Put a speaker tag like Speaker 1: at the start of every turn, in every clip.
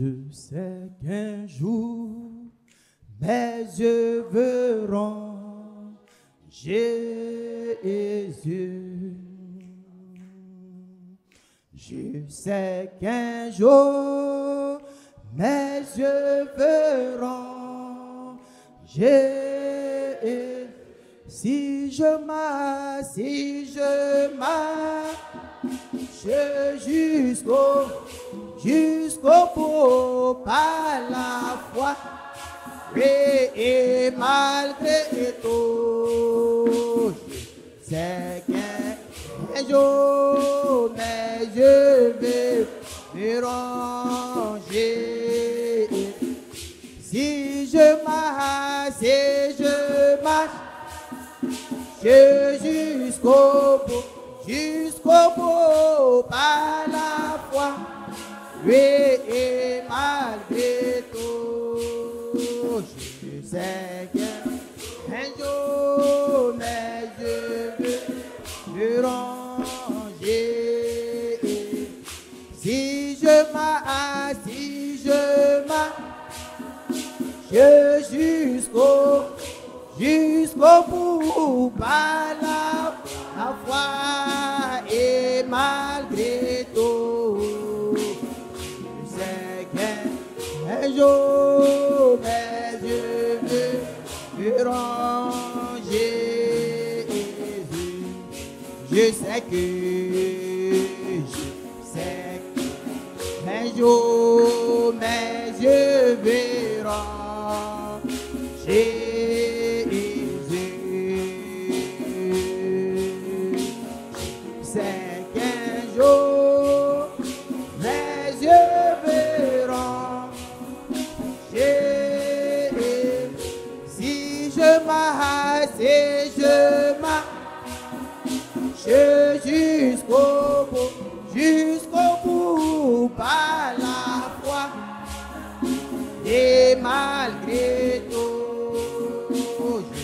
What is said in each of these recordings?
Speaker 1: Je sais qu'un jour, mes yeux verront Jésus. Je sais qu'un jour, mes yeux verront Jésus. Si je marche jusqu'au bout par la foi, et malgré tout, c'est qu'un jour mes yeux verront Jésus. Si je marche jusqu'au bout par la foi, oui, et malgré tout, je sais qu'un jour mes yeux verront Jésus. Si je marche jusqu'au bout par la foi, et malgré tout, je sais qu'un jour mes yeux verront Jésus. Je sais qu'un jour mes yeux verront Jésus. Jusqu'au bout par la foi, et malgré tout, je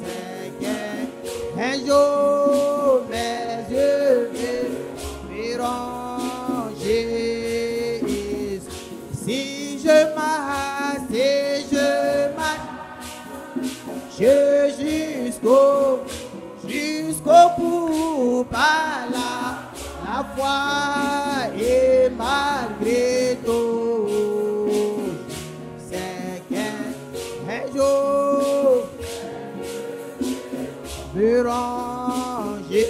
Speaker 1: sais qu'un jour mes yeux verront Jésus. Si je marche jusqu'au bout par la foi, et malgré tout, c'est qu'un jour verront Jésus.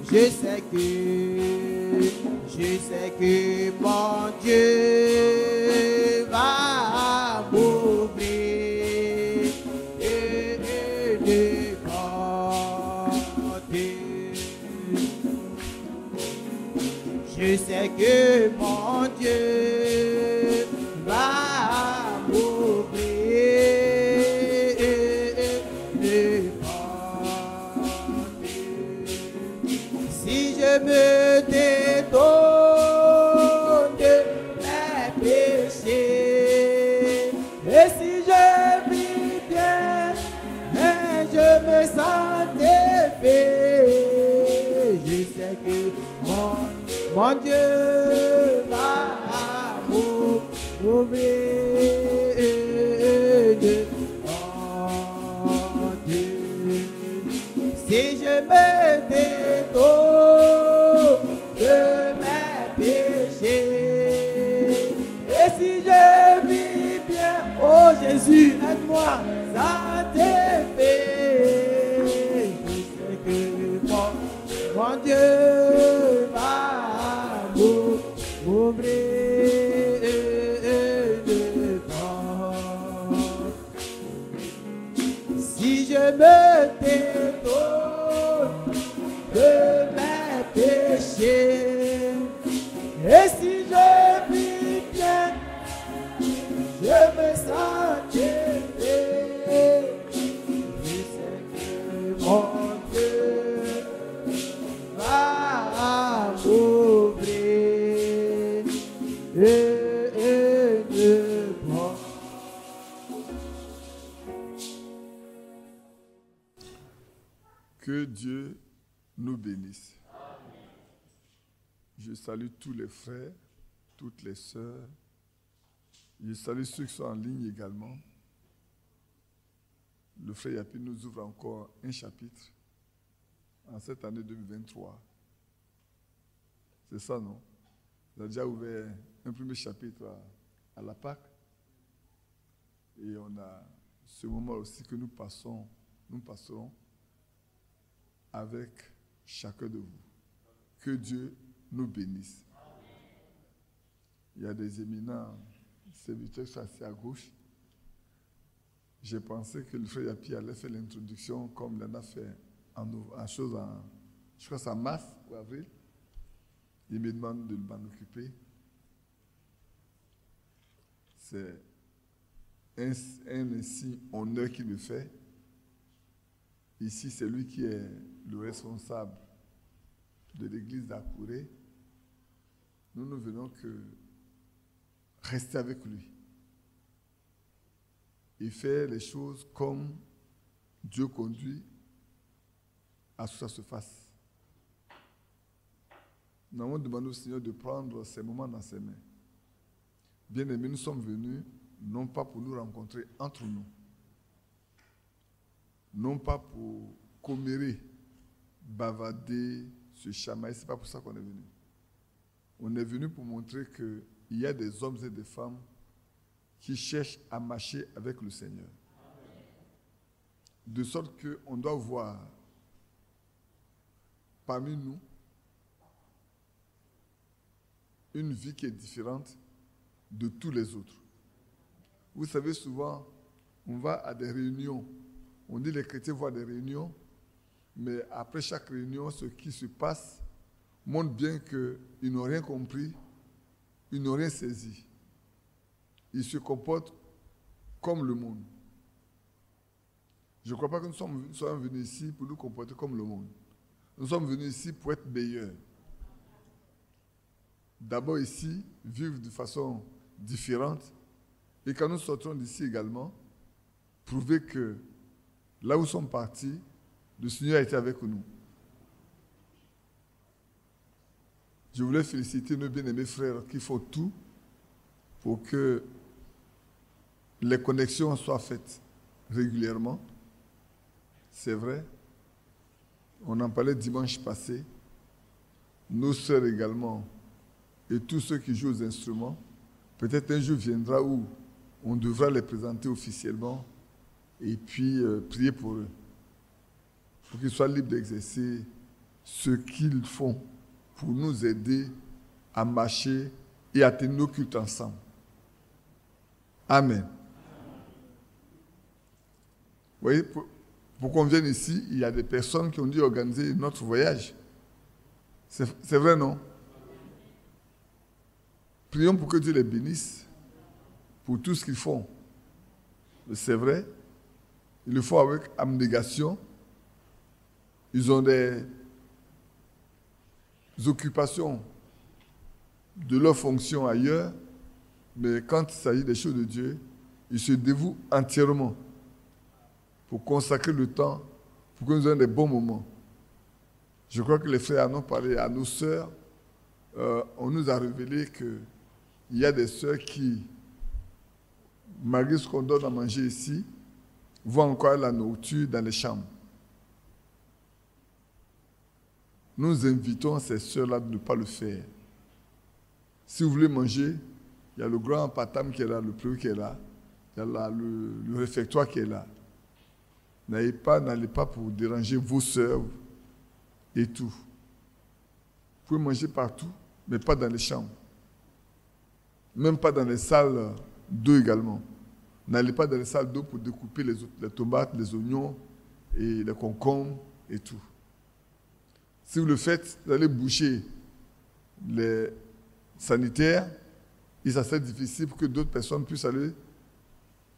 Speaker 1: Je sais que mon Dieu va m'ouvrir des portes. Je sais que mon Dieu va m'ouvrir des portes. Si je me détourne de mes péchés, et si je vis bien, je me sens fait. Je sais que mon Dieu va m'ouvrir de portes. Si je me détourne de mes péchés, et si je vis bien, oh Jésus, aide-moi, ça t'est fait. Je sais que mon Dieu va m'ouvrir de portes. Si je me détourne de mes péchés, et si je vis bien, je me sens aimé. Je sais que mon Dieu va m'ouvrir de portes.
Speaker 2: Que Dieu nous bénisse. Je salue tous les frères toutes les sœurs. Je salue ceux qui sont en ligne également. Le frère Yapi nous ouvre encore un chapitre en cette année 2023. C'est ça, non? On a déjà ouvert un premier chapitre à la Pâque. Et on a ce moment aussi que nous passerons avec chacun de vous. Que Dieu nous bénisse. Il y a des éminents serviteurs qui sont assis à gauche. J'ai pensé que le frère Yapi allait faire l'introduction comme il en a fait je crois que c'est en mars ou avril. Il me demande de m'en occuper. C'est un signe honneur qu'il me fait. Ici, c'est lui qui est le responsable de l'église d'Akouré. Nous ne venons que rester avec lui et faire les choses comme Dieu conduit à ce que ça se fasse. Nous avons demandé au Seigneur de prendre ces moments dans ses mains. Bien aimés, nous sommes venus non pas pour nous rencontrer entre nous, non pas pour commérer, bavader, se chamailler, ce n'est pas pour ça qu'on est venu. On est venu pour montrer qu'il y a des hommes et des femmes qui cherchent à marcher avec le Seigneur. De sorte qu'on doit voir parmi nous une vie qui est différente de tous les autres. Vous savez, souvent, on va à des réunions. On dit que les chrétiens vont à des réunions, mais après chaque réunion, ce qui se passe montre bien qu'ils n'ont rien compris, ils n'ont rien saisi. Ils se comportent comme le monde. Je ne crois pas que nous sommes venus ici pour nous comporter comme le monde. Nous sommes venus ici pour être meilleurs. D'abord ici, vivre de façon différente. Et quand nous sortons d'ici également, prouver que là où nous sommes partis, le Seigneur a été avec nous. Je voulais féliciter nos bien-aimés frères qui font tout pour que les connexions soient faites régulièrement. C'est vrai. On en parlait dimanche passé. Nos sœurs également et tous ceux qui jouent aux instruments. Peut-être un jour viendra où on devra les présenter officiellement et puis prier pour eux. Pour qu'ils soient libres d'exercer ce qu'ils font pour nous aider à marcher et à tenir nos cultes ensemble. Amen. Vous voyez, pour qu'on vienne ici, il y a des personnes qui ont dû organiser notre voyage. C'est vrai, non? Prions pour que Dieu les bénisse pour tout ce qu'ils font. C'est vrai, ils le font avec abnégation. Ils ont des occupations de leur fonction ailleurs, mais quand il s'agit des choses de Dieu, ils se dévouent entièrement pour consacrer le temps, pour que nous ayons des bons moments. Je crois que les frères en ont parlé à nos sœurs. On nous a révélé qu'il y a des sœurs qui, malgré ce qu'on donne à manger ici, vont encore la nourriture dans les chambres. Nous invitons ces sœurs-là de ne pas le faire. Si vous voulez manger, il y a le grand patam qui est là, le préau qui est là, il y a là, le réfectoire qui est là. N'allez pas pour déranger vos sœurs et tout. Vous pouvez manger partout, mais pas dans les chambres. Même pas dans les salles d'eau également. N'allez pas dans les salles d'eau pour découper les tomates, les oignons et les concombres et tout. Si vous le faites, vous allez boucher les sanitaires et ça serait difficile pour que d'autres personnes puissent aller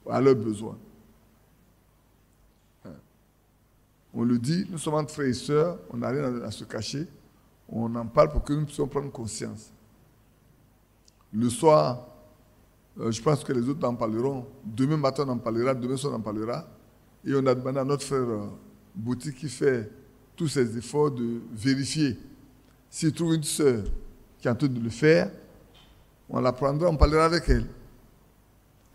Speaker 2: à leurs besoins. On le dit, nous sommes entre frères et sœurs, on n'a rien à se cacher, on en parle pour que nous puissions prendre conscience. Le soir, je pense que les autres en parleront, demain matin on en parlera, demain soir on en parlera, et on a demandé à notre frère Bouti qui fait tous ces efforts de vérifier s'il trouve une sœur qui est en train de le faire, On la prendra, on parlera avec elle.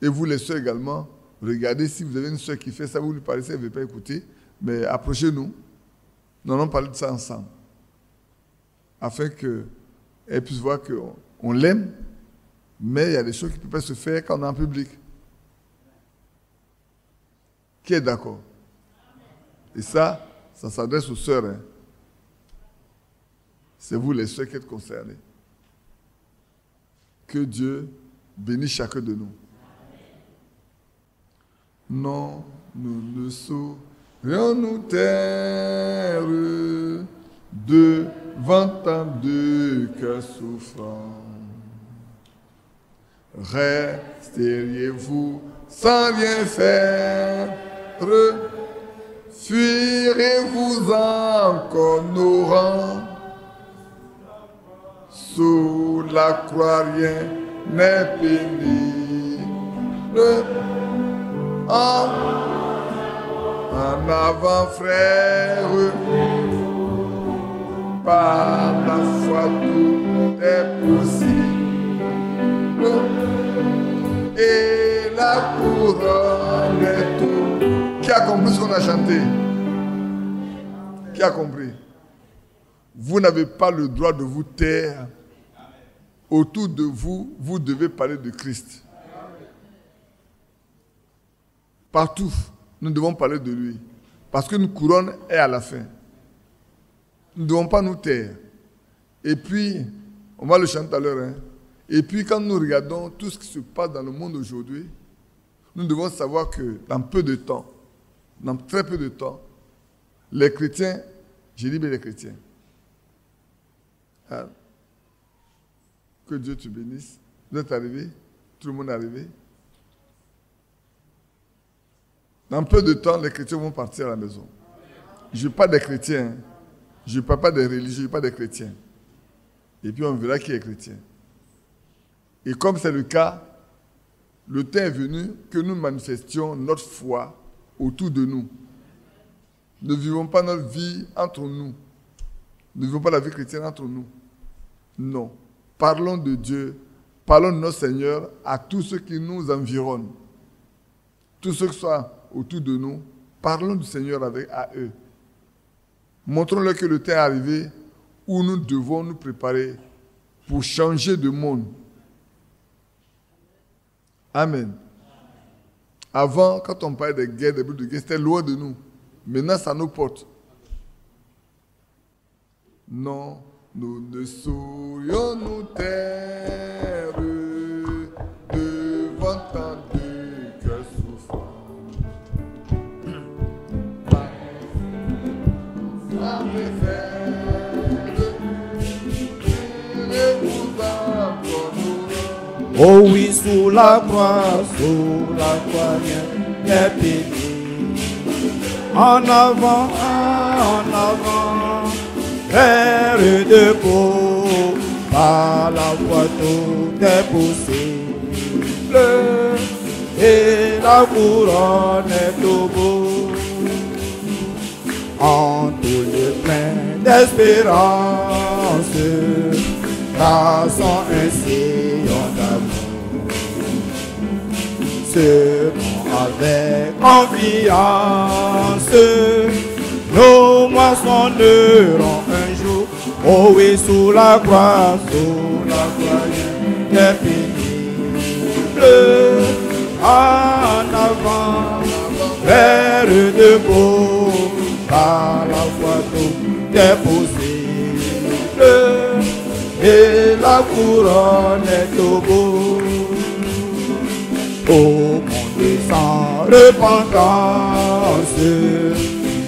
Speaker 2: Et vous les soeurs également, regardez si vous avez une soeur qui fait ça, vous lui parlez, si elle ne veut pas écouter, mais approchez-nous. Nous allons parler de ça ensemble. Afin qu'elle puisse voir qu'on l'aime, mais il y a des choses qui ne peuvent pas se faire quand on est en public. Qui est d'accord? Et ça s'adresse aux sœurs. Hein. C'est vous les sœurs qui êtes concernées. Que Dieu bénisse chacun de nous. Non, nous ne saurions nous taire devant tant de cœurs souffrants. Resteriez-vous sans rien faire? Fuirez-vous encore nos rangs? Sous la croix, rien n'est pénible. En avant, frère, par la foi, tout est possible. Et la couronne est tout. Qui a compris ce qu'on a chanté? Qui a compris? Vous n'avez pas le droit de vous taire. Autour de vous, vous devez parler de Christ. Partout, nous devons parler de lui. Parce qu'une couronne est à la fin. Nous ne devons pas nous taire. Et puis, on va le chanter tout à l'heure. Hein? Et puis, quand nous regardons tout ce qui se passe dans le monde aujourd'hui, nous devons savoir que dans peu de temps, dans très peu de temps, les chrétiens, j'ai dit bien les chrétiens, hein? Que Dieu te bénisse. Vous êtes arrivés, tout le monde est arrivé. Dans peu de temps, les chrétiens vont partir à la maison. Je ne parle pas des chrétiens, hein? Je ne parle pas des religieux, je ne parle pas des chrétiens. Et puis on verra qui est chrétien. Et comme c'est le cas, le temps est venu que nous manifestions notre foi autour de nous. Ne vivons pas notre vie entre nous. Ne vivons pas la vie chrétienne entre nous. Non. Parlons de Dieu, parlons de notre Seigneur à tous ceux qui nous environnent. Tous ceux qui sont autour de nous, parlons du Seigneur à eux. Montrons-leur que le temps est arrivé où nous devons nous préparer pour changer de monde. Amen. Avant, quand on parlait des guerres, des bruits de guerre, c'était loin de nous. Maintenant, ça nous porte. Non, nous ne saurions nous taire devant tant de cœurs souffrants. Ça me fait
Speaker 1: oh oui, sous la croix, rien n'est pénible. En avant, frère de peau, par la foi tout est possible. Et la couronne est au bout. En tout lieu plein d'espérance, traçant un sillon d'amour. Semons avec confiance, nos moissonnerons un jour. Oh oui, sous la croix, rien n'est pénible. En avant, frère de beau, par la foi tout est possible. Et la couronne est au bout. Au monde sans repentance,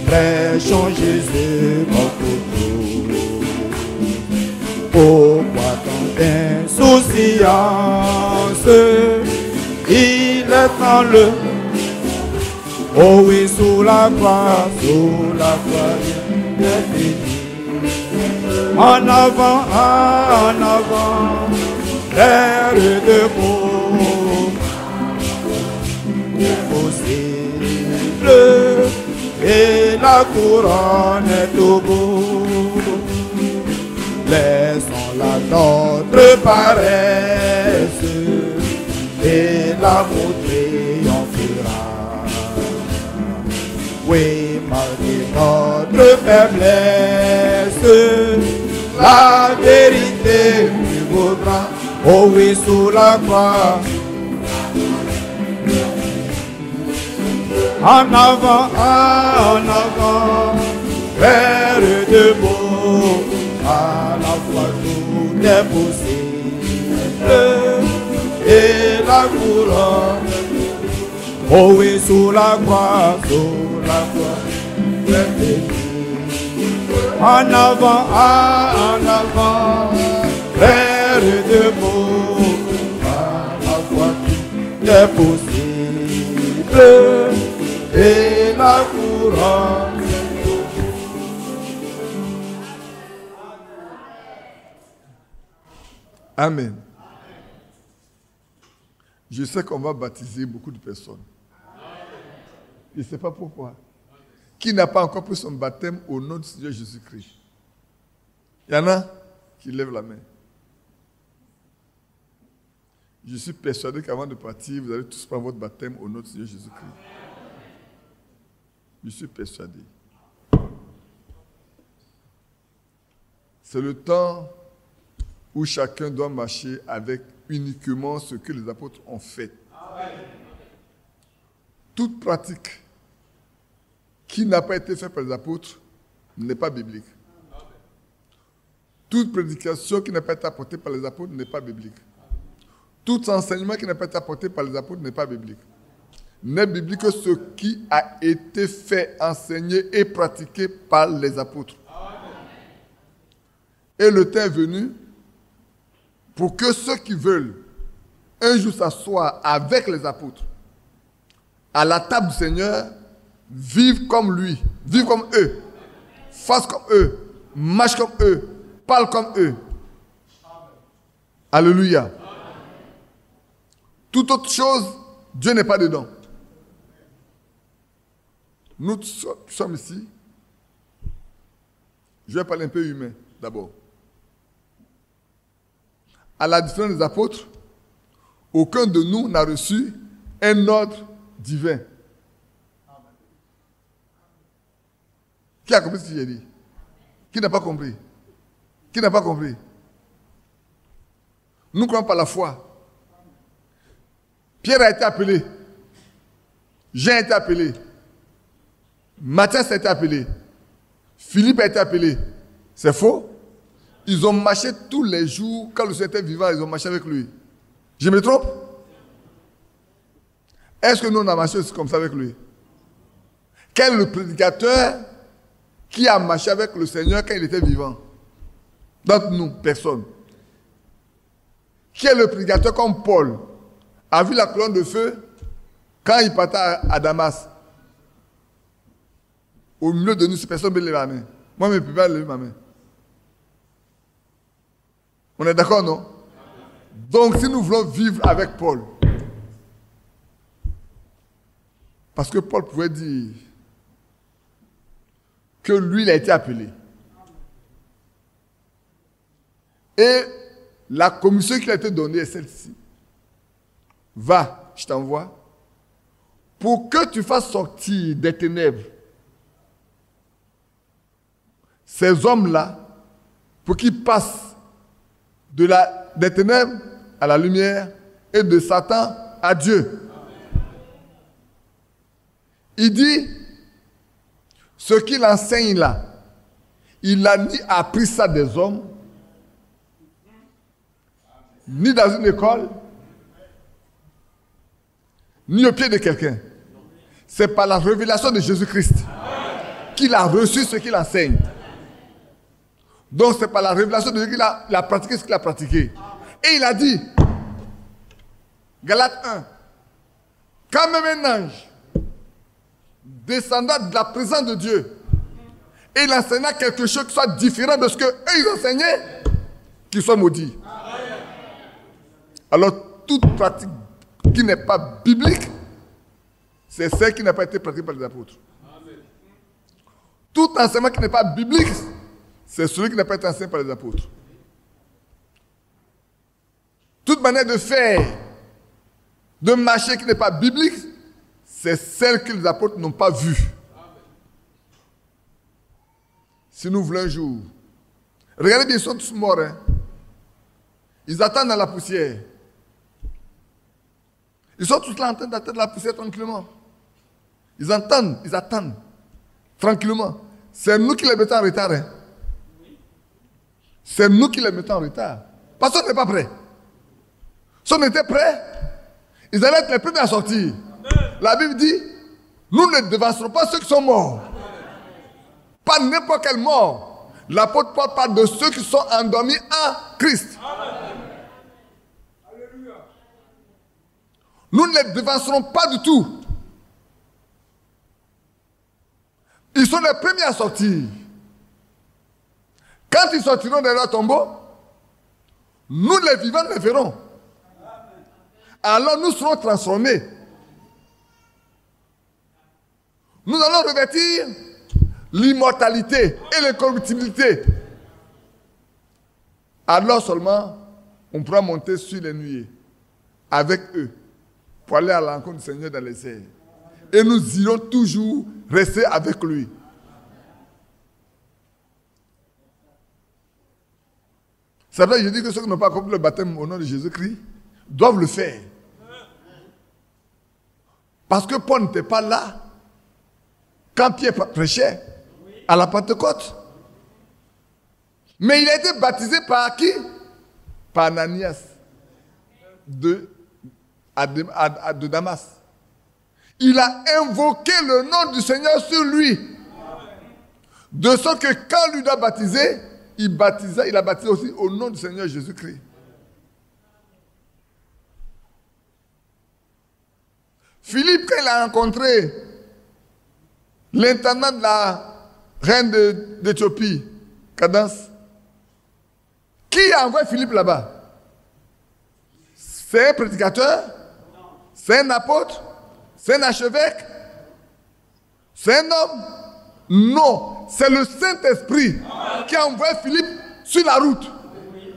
Speaker 1: prêchons Jésus notre Dieu. Pourquoi tant d'insouciance? Il est en le. Oh oui, sous la croix, rien n'est fini. En avant, frère de beau, possible, et la couronne est au bout. Laissons-la notre pareille, faiblesse, la vérité lui vaudra. Oh oui, sous la croix. En avant, vers debout, à la fois tout est possible, et la couronne. Oh oui, sous la croix, en avant, vers debout, à la fois tout est possible, et la couronne.
Speaker 2: Amen. Je sais qu'on va baptiser beaucoup de personnes. Je ne sais pas pourquoi. Qui n'a pas encore pris son baptême au nom du Seigneur Jésus-Christ? Il y en a qui lèvent la main. Je suis persuadé qu'avant de partir, vous allez tous prendre votre baptême au nom du Seigneur Jésus-Christ. Je suis persuadé. C'est le temps où chacun doit marcher avec uniquement ce que les apôtres ont fait. Toute pratique qui n'a pas été faite par les apôtres n'est pas biblique. Toute prédication qui n'a pas été apportée par les apôtres n'est pas biblique. Tout enseignement qui n'a pas été apporté par les apôtres n'est pas biblique. N'est biblique que ce qui a été fait, enseigné et pratiqué par les apôtres. Et le temps est venu pour que ceux qui veulent un jour s'asseoir avec les apôtres à la table du Seigneur vivent comme lui, vivent comme eux, fassent comme eux, marchent comme eux, parlent comme eux. Alléluia. Toute autre chose, Dieu n'est pas dedans. Nous sommes ici. Je vais parler un peu humain d'abord. À la différence des apôtres, aucun de nous n'a reçu un ordre divin. Qui a compris ce que j'ai dit? Qui n'a pas compris? Qui n'a pas compris? Nous croyons par la foi. Pierre a été appelé. Jean a été appelé. Matthias a été appelé. Philippe a été appelé. C'est faux? Ils ont marché tous les jours. Quand le Seigneur était vivant, ils ont marché avec lui. Je me trompe? Est-ce que nous, on a marché aussi comme ça avec lui? Quel est le prédicateur qui a marché avec le Seigneur quand il était vivant? D'entre nous, personne. Qui est le prédicateur comme Paul a vu la colonne de feu quand il partait à Damas? Au milieu de nous, si personne ne lève la main. Moi, je ne peux pas lever ma main. On est d'accord, non? Donc, si nous voulons vivre avec Paul, parce que Paul pouvait dire que lui, il a été appelé. Et la commission qui a été donnée est celle-ci. Va, je t'envoie, pour que tu fasses sortir des ténèbres ces hommes-là, pour qu'ils passent des ténèbres à la lumière et de Satan à Dieu. Il dit, ce qu'il enseigne là, il n'a ni appris ça des hommes, ni dans une école, ni au pied de quelqu'un. C'est par la révélation de Jésus-Christ qu'il a reçu ce qu'il enseigne. Donc c'est par la révélation de Dieu qu'il a pratiqué ce qu'il a pratiqué. Et il a dit, Galates 1, quand même un ange descendant de la présence de Dieu et il enseigna quelque chose qui soit différent de ce qu'eux ils enseignaient, qu'il soit maudit. Alors toute pratique qui n'est pas biblique, c'est celle qui n'a pas été pratiquée par les apôtres. Tout enseignement qui n'est pas biblique, c'est celui qui n'a pas été enseigné par les apôtres. Toute manière de faire, de marcher qui n'est pas biblique, c'est celle que les apôtres n'ont pas vue. si nous voulons un jour. Regardez bien, ils sont tous morts. Hein. Ils attendent dans la poussière. Ils sont tous là en train d'attendre la poussière tranquillement. Ils attendent tranquillement. C'est nous qui les mettons en retard. Hein. C'est nous qui les mettons en retard. Parce qu'on n'est pas prêts. Si on était prêts, ils allaient être les premiers à sortir. La Bible dit, nous ne devancerons pas ceux qui sont morts. Pas n'importe quelle mort. L'apôtre Paul parle de ceux qui sont endormis en Christ. Nous ne les devancerons pas du tout. Ils sont les premiers à sortir. Quand ils sortiront de leur tombeau, nous les vivants les verrons. Alors nous serons transformés. Nous allons revêtir l'immortalité et l'incorruptibilité. Alors seulement, on pourra monter sur les nuées avec eux pour aller à l'encontre du Seigneur dans les airs. Et nous irons toujours rester avec lui. C'est vrai, je dis que ceux qui n'ont pas accompli le baptême au nom de Jésus-Christ doivent le faire. Parce que Paul n'était pas là quand Pierre prêchait à la Pentecôte. Mais il a été baptisé par qui? Par Ananias de Damas. Il a invoqué le nom du Seigneur sur lui. De sorte que quand lui doit baptiser, il a baptisé aussi au nom du Seigneur Jésus-Christ. Philippe, quand il a rencontré l'intendant de la reine d'Éthiopie, Cadence, qui a envoyé Philippe là-bas? C'est un prédicateur? C'est un apôtre? C'est un archevêque? C'est un homme? Non, c'est le Saint-Esprit qui a envoyé Philippe sur la route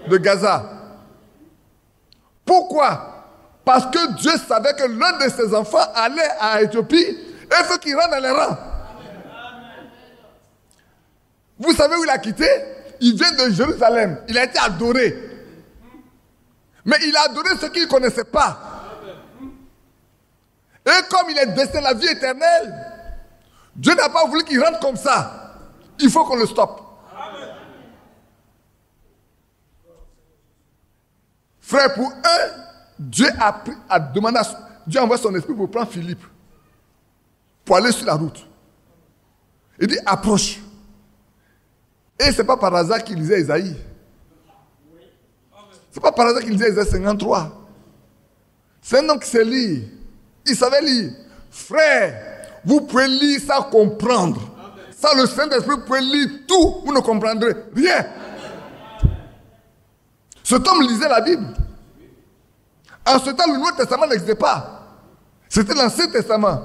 Speaker 2: de Gaza. Pourquoi? Parce que Dieu savait que l'un de ses enfants allait à Éthiopie et il faut qu'il rentre dans les rangs. Vous savez où il a quitté? Il vient de Jérusalem. Il a été adoré. Mais il a adoré ceux qu'il ne connaissait pas. Et comme il est destiné à la vie éternelle, Dieu n'a pas voulu qu'il rentre comme ça. Il faut qu'on le stoppe. Frère, pour eux, Dieu a demandé, Dieu a envoyé son esprit pour prendre Philippe, pour aller sur la route. Il dit, approche. Et ce n'est pas par hasard qu'il lisait Isaïe. Ce n'est pas par hasard qu'il lisait Isaïe 53. C'est un homme qui sait lire. Il savait lire. Frère, vous pouvez lire sans comprendre. Sans le Saint-Esprit, vous pouvez lire tout, vous ne comprendrez rien. Cet homme lisait la Bible. En ce temps, le Nouveau Testament n'existait pas. C'était l'Ancien Testament.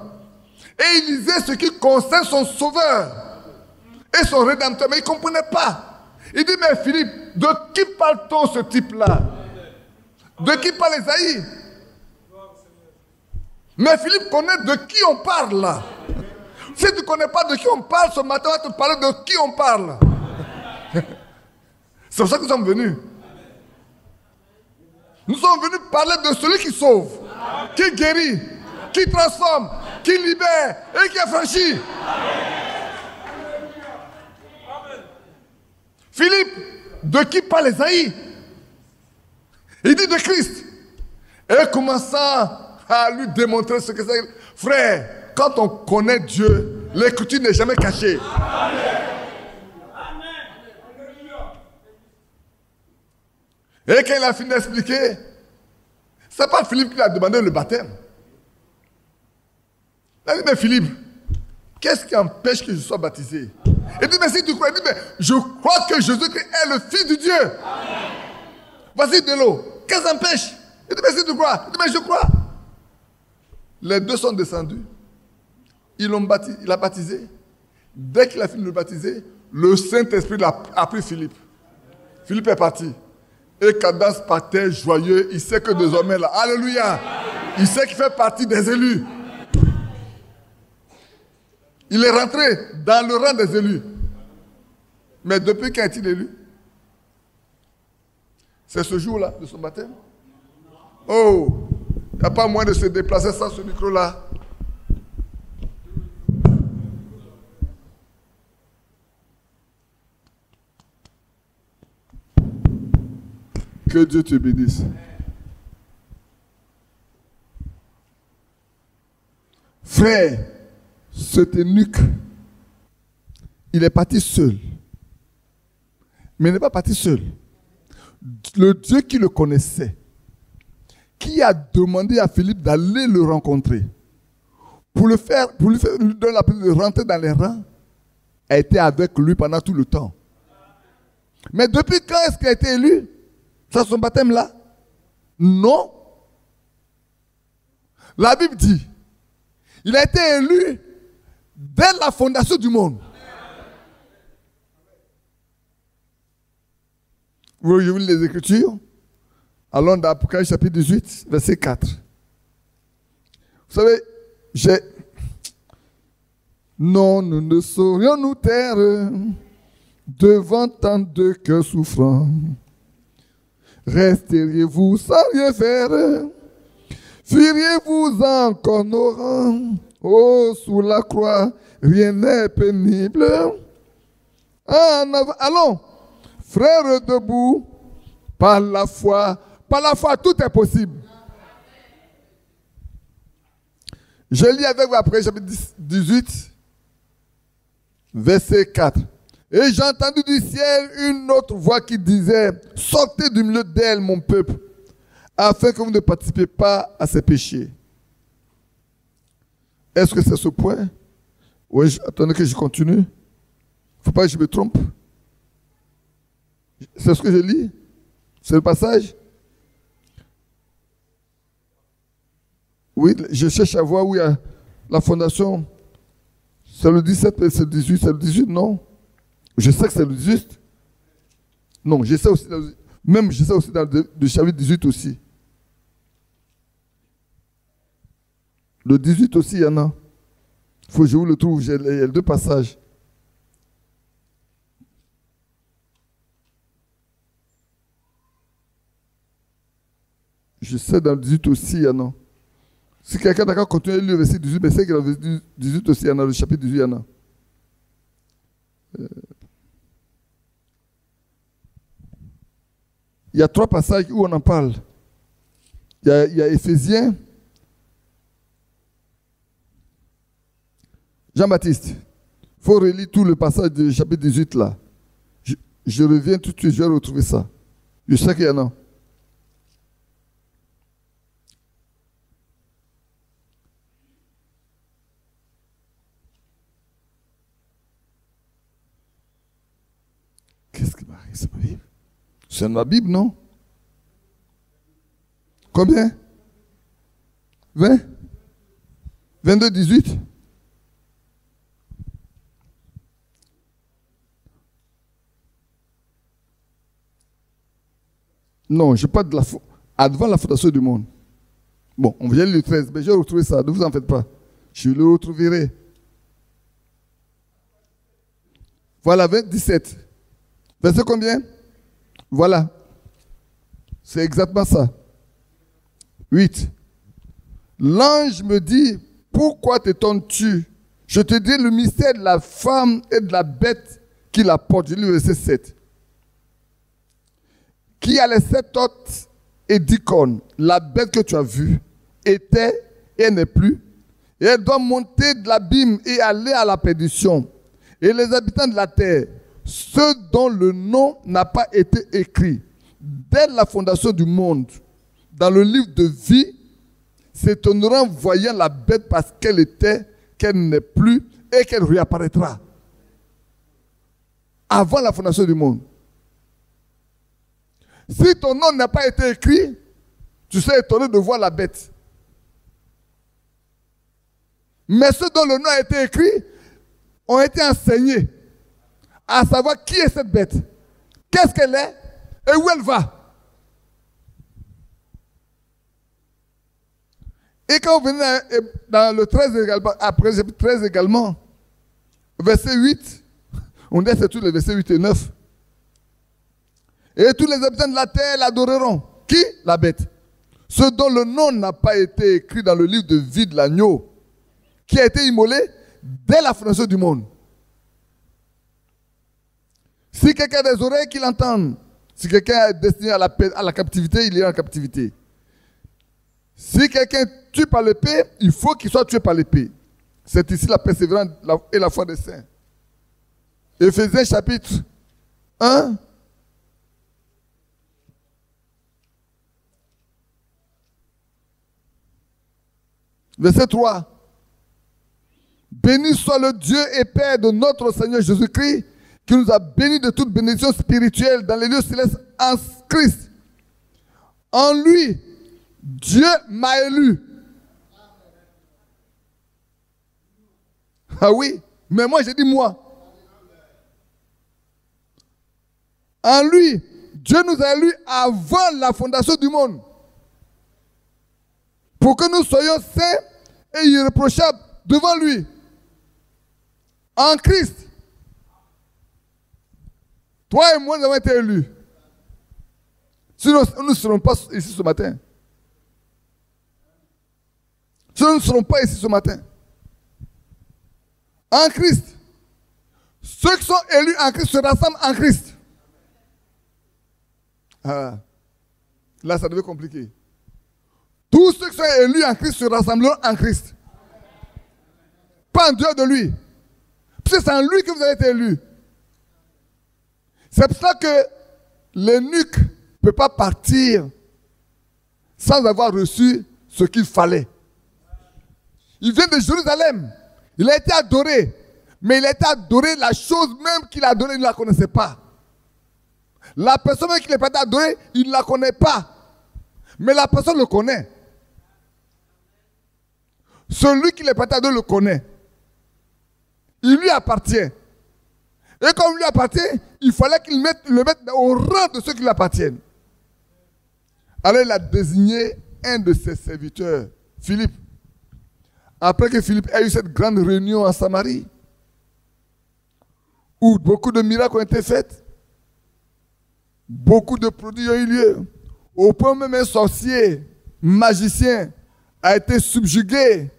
Speaker 2: Et il lisait ce qui concerne son Sauveur et son Rédempteur. Mais il ne comprenait pas. Il dit, mais Philippe, de qui parle-t-on ce type-là? De qui parle Isaïe? Mais Philippe connaît de qui on parle là. Si tu ne connais pas de qui on parle, ce matin, on va te parler de qui on parle. C'est pour ça que nous sommes venus. Nous sommes venus parler de celui qui sauve, qui guérit, qui transforme, qui libère et qui affranchit. Philippe, de qui parle Isaïe? Il dit de Christ. Et commençant à lui démontrer ce que c'est. Frère, quand on connaît Dieu, l'écriture n'est jamais cachée. Et quand il a fini d'expliquer, ce n'est pas Philippe qui lui a demandé le baptême. Il a dit, mais Philippe, qu'est-ce qui empêche que je sois baptisé? Il dit, mais si tu crois, il dit, mais je crois que Jésus-Christ est le Fils de Dieu. Amen. Voici de l'eau. Qu'est-ce qui empêche? Il dit, mais si tu crois, il dit, mais je crois. Les deux sont descendus. Il a baptisé. Dès qu'il a fini de le baptiser, le Saint-Esprit a pris Philippe. Philippe est parti. Et Cadence partait joyeux. Il sait que désormais, là, alléluia, il sait qu'il fait partie des élus. Il est rentré dans le rang des élus. Mais depuis quand est-il élu? C'est ce jour-là de son baptême? Oh, il n'y a pas moyen de se déplacer sans ce micro-là. Que Dieu te bénisse. Frère, cet eunuque, il est parti seul. Mais il n'est pas parti seul. Le Dieu qui le connaissait, qui a demandé à Philippe d'aller le rencontrer, pour lui donner la place de rentrer dans les rangs, a été avec lui pendant tout le temps. Mais depuis quand est-ce qu'il a été élu? C'est son baptême là? Non. La Bible dit, il a été élu dès la fondation du monde. Vous voyez les Écritures? Allons dans Apocalypse chapitre 18, verset 4. Vous savez, non, nous ne saurions nous taire devant tant de cœurs souffrants. Resteriez-vous sans rien faire? Fuiriez-vous encore nos rangs? Oh, sous la croix, rien n'est pénible. Allons, frères debout, par la foi, tout est possible. Je lis avec vous après chapitre 18, verset 4. Et j'ai entendu du ciel une autre voix qui disait, sortez du milieu d'elle, mon peuple, afin que vous ne participiez pas à ses péchés. Est-ce que c'est ce point? Oui, attendez que je continue. Il ne faut pas que je me trompe. C'est ce que je lis? C'est le passage? Oui, je cherche à voir où il y a la fondation. C'est le 17, c'est le 18, c'est le 18, non? Je sais que c'est le 18. Non, je sais aussi, même je sais aussi dans le chapitre 18 aussi. Le 18 aussi, il y en a. Il faut que je vous le trouve, il y a deux passages. Je sais dans le 18 aussi, il y en a. Si quelqu'un d'accord continue à lire le verset 18, mais c'est que dans le verset 18 aussi, il y en a, le chapitre 18, il y en a. Il y a trois passages où on en parle. Il y a Éphésiens. Jean-Baptiste, il faut relire tout le passage du chapitre 18 là. Je reviens tout de suite, je vais retrouver ça. Je sais qu'il y en a. Qu'est-ce qui m'arrive? C'est ma Bible. C'est ma Bible, non? Combien? 20? 22, 18? Non, je parle de avant la fondation du monde. Bon, on vient le 13, mais je vais retrouver ça, ne vous en faites pas. Je le retrouverai. Voilà, 17. Verset combien? Voilà. C'est exactement ça. 8. L'ange me dit, pourquoi t'étonnes-tu? Je te dis le mystère de la femme et de la bête qui la porte. Je lis le verset 7. Qui a les 7 hôtes et 10 cornes. La bête que tu as vue était et n'est plus. Et elle doit monter de l'abîme et aller à la perdition. Et les habitants de la terre, ceux dont le nom n'a pas été écrit dès la fondation du monde, dans le livre de vie, s'étonneront voyant la bête parce qu'elle était, qu'elle n'est plus et qu'elle réapparaîtra. Avant la fondation du monde. Si ton nom n'a pas été écrit, tu serais étonné de voir la bête. Mais ceux dont le nom a été écrit ont été enseignés à savoir qui est cette bête, qu'est-ce qu'elle est et où elle va. Et quand vous venez dans le 13 également, après le 13 également, verset 8, On dit c'est tous les versets 8 et 9. Et tous les habitants de la terre l'adoreront. Qui? La bête. Ceux dont le nom n'a pas été écrit dans le livre de vie de l'agneau, qui a été immolé dès la fondation du monde. Si quelqu'un a des oreilles, qu'il entende. Si quelqu'un est destiné à la captivité, il est en captivité. Si quelqu'un tue par l'épée, il faut qu'il soit tué par l'épée. C'est ici la persévérance et la foi des saints. Éphésiens chapitre 1. Verset 3. Béni soit le Dieu et Père de notre Seigneur Jésus-Christ, qui nous a bénis de toute bénédiction spirituelle dans les lieux célestes en Christ. En lui, Dieu m'a élu. Ah oui, mais moi j'ai dit moi. En lui, Dieu nous a élus avant la fondation du monde, pour que nous soyons saints et irréprochables devant lui. En Christ. Toi et moi, nous avons été élus. Sinon, nous ne serons pas ici ce matin. Sinon, nous ne serons pas ici ce matin. En Christ. Ceux qui sont élus en Christ se rassemblent en Christ. Ah, là, ça devient compliqué. Tous ceux qui sont élus en Christ se rassembleront en Christ. Pas en dehors de lui. Parce que c'est en lui que vous avez été élus. C'est pour ça que l'eunuque ne peut pas partir sans avoir reçu ce qu'il fallait. Il vient de Jérusalem. Il a été adoré. Mais il a été adoré, la chose même qu'il a adorée, il ne la connaissait pas. La personne qui n'est pas adorée, il ne la connaît pas. Mais la personne le connaît. Celui qui n'est pas adoré le connaît. Il lui appartient. Et comme il lui appartient, il fallait qu'il le mette au rang de ceux qui lui appartiennent. Alors il a désigné un de ses serviteurs, Philippe. Après que Philippe ait eu cette grande réunion en Samarie, où beaucoup de miracles ont été faits, beaucoup de produits ont eu lieu, au point même un sorcier, magicien, a été subjugué.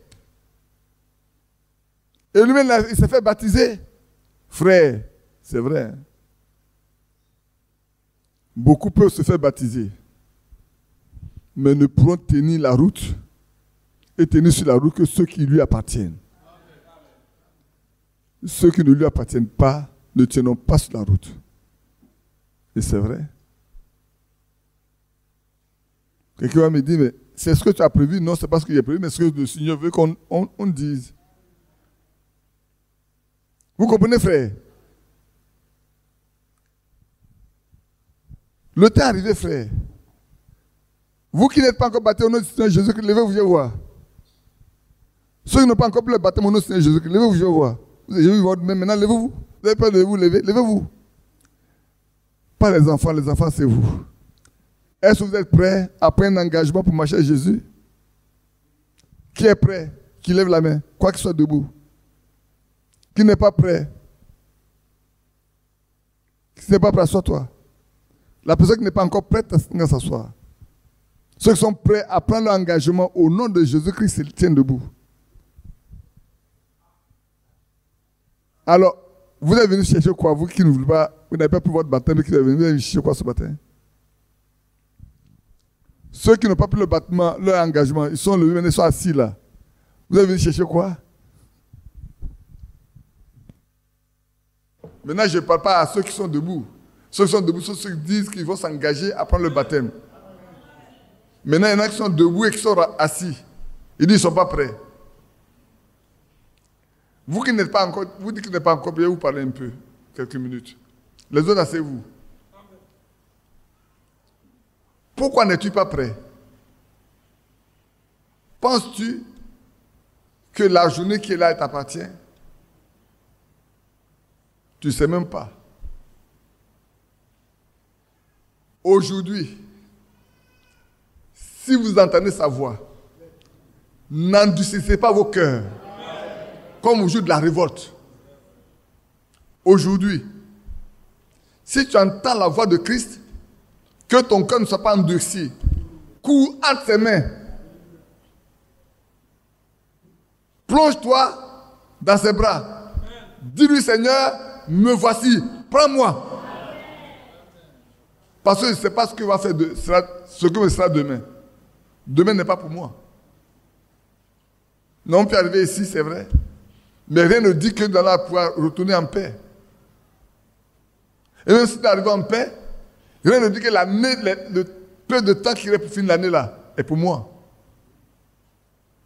Speaker 2: Et lui-même, il s'est fait baptiser. Frère, c'est vrai. Beaucoup peuvent se faire baptiser, mais ne pourront tenir la route et tenir sur la route que ceux qui lui appartiennent. Ceux qui ne lui appartiennent pas ne tiendront pas sur la route. Et c'est vrai. Quelqu'un va me dire, mais c'est ce que tu as prévu? Non, c'est pas ce que j'ai prévu, mais ce que le Seigneur veut qu'on dise. Vous comprenez, frère? Le temps est arrivé, frère. Vous qui n'êtes pas encore baptisés au nom du Seigneur Jésus-Christ, levez-vous, je vais voir. Ceux qui n'ont pas encore pu le baptême au nom du Seigneur Jésus-Christ, levez-vous, je vais voir. Vous avez vu votre main, maintenant, levez-vous. Vous n'avez pas de vous lever, levez-vous. Pas les enfants c'est vous. Est-ce que vous êtes prêts à prendre un engagement pour marcher à Jésus? Qui est prêt? Qui lève la main, quoi qu'il soit debout. Qui n'est pas prêt? Qui n'est pas prêt, assois-toi. La personne qui n'est pas encore prête à s'asseoir. Ceux qui sont prêts à prendre l'engagement au nom de Jésus-Christ, ils tiennent debout. Alors, vous êtes venus chercher quoi? Vous qui ne voulez pas, vous n'avez pas pu votre baptême, mais qui êtes venus chercher quoi ce matin? Ceux qui n'ont pas pris le baptême, leur engagement, ils sont levés, ils sont assis là. Vous êtes venus chercher quoi? Maintenant, je ne parle pas à ceux qui sont debout. Ceux qui sont debout sont ceux qui disent qu'ils vont s'engager à prendre le baptême. Maintenant, il y en a qui sont debout et qui sont assis. Ils disent qu'ils ne sont pas prêts. Vous qui n'êtes pas encore, vous dites que vous n'êtes pas encore prêts, vous parlez un peu, quelques minutes. Les autres, asseyez-vous. Pourquoi n'es-tu pas prêt? Penses-tu que la journée qui est là t'appartient? Tu ne sais même pas. Aujourd'hui, si vous entendez sa voix, n'endurcissez pas vos cœurs, comme au jour de la révolte. Aujourd'hui, si tu entends la voix de Christ, que ton cœur ne soit pas endurci, cours entre ses mains. Plonge-toi dans ses bras. Dis-lui, Seigneur, me voici, prends-moi. Parce que je ne sais pas ce que va faire ce que sera demain. Demain n'est pas pour moi. Nous on peut arriver ici, c'est vrai. Mais rien ne dit que nous allons pouvoir retourner en paix. Et même si tu arrives en paix, rien ne dit que le peu de temps qu'il reste pour finir l'année là est pour moi.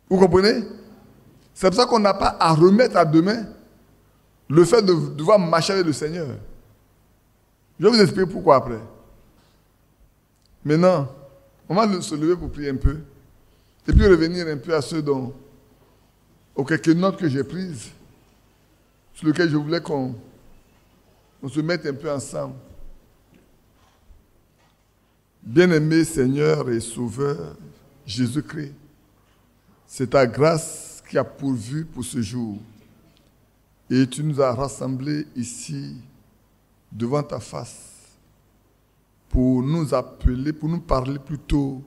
Speaker 2: Vous comprenez? C'est pour ça qu'on n'a pas à remettre à demain le fait de devoir marcher avec le Seigneur. Je vais vous expliquer pourquoi après. Maintenant, on va se lever pour prier un peu. Et puis revenir un peu à ceux aux quelques notes que j'ai prises, sur lesquelles je voulais qu'on se mette un peu ensemble. Bien-aimé Seigneur et Sauveur Jésus-Christ, c'est ta grâce qui a pourvu pour ce jour. Et tu nous as rassemblés ici, devant ta face, pour nous appeler, pour nous parler plutôt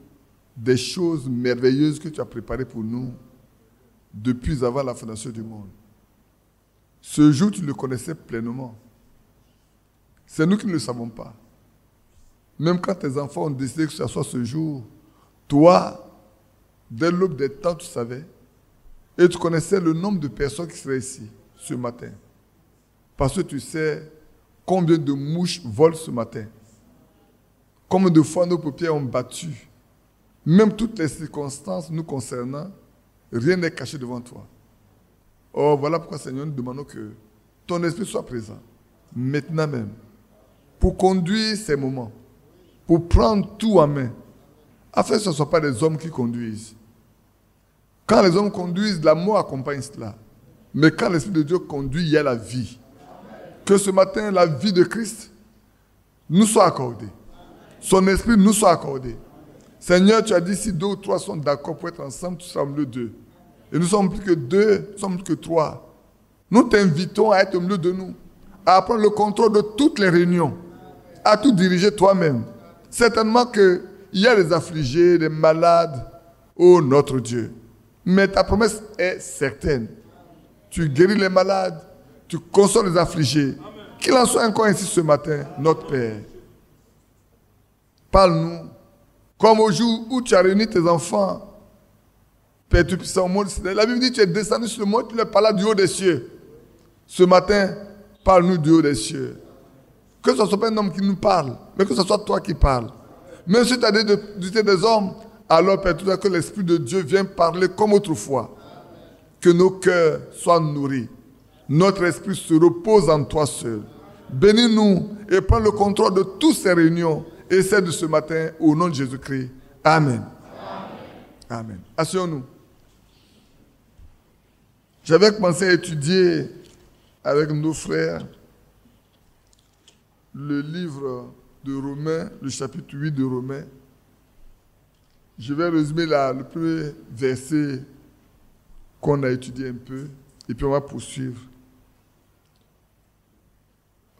Speaker 2: des choses merveilleuses que tu as préparées pour nous depuis avant la fondation du monde. Ce jour, tu le connaissais pleinement. C'est nous qui ne le savons pas. Même quand tes enfants ont décidé que ce soit ce jour, toi, dès l'aube des temps, tu savais. Et tu connaissais le nombre de personnes qui seraient ici ce matin. Parce que tu sais combien de mouches volent ce matin. Combien de fois nos paupières ont battu. Même toutes les circonstances nous concernant, rien n'est caché devant toi. Oh, voilà pourquoi, Seigneur, nous demandons que ton esprit soit présent, maintenant même, pour conduire ces moments, pour prendre tout en main, afin que ce ne soit pas les hommes qui conduisent. Quand les hommes conduisent, la mort accompagne cela. Mais quand l'Esprit de Dieu conduit, il y a la vie. Que ce matin, la vie de Christ nous soit accordée. Son esprit nous soit accordé. Seigneur, tu as dit, si 2 ou 3 sont d'accord pour être ensemble, tu seras au milieu d'eux. Et nous sommes plus que 2, nous sommes plus que 3. Nous t'invitons à être au milieu de nous, à prendre le contrôle de toutes les réunions, à tout diriger toi-même. Certainement qu'il y a des affligés, des malades, ô notre Dieu. Mais ta promesse est certaine. Tu guéris les malades, tu consoles les affligés. Qu'il en soit encore ainsi ce matin, notre Père. Parle-nous, comme au jour où tu as réuni tes enfants, Père tout puissant au monde. La Bible dit que tu es descendu sur le monde, tu leur parlais du haut des cieux. Ce matin, parle-nous du haut des cieux. Que ce ne soit pas un homme qui nous parle, mais que ce soit toi qui parles. Même si tu as dit des hommes, alors Père tout à que l'Esprit de Dieu vienne parler comme autrefois. Que nos cœurs soient nourris. Notre esprit se repose en toi seul. Bénis-nous et prends le contrôle de toutes ces réunions et celles de ce matin au nom de Jésus-Christ. Amen. Amen. Asseyons-nous. J'avais commencé à étudier avec nos frères le livre de Romains, le chapitre 8 de Romains. Je vais résumer le premier verset qu'on a étudié un peu et puis on va poursuivre.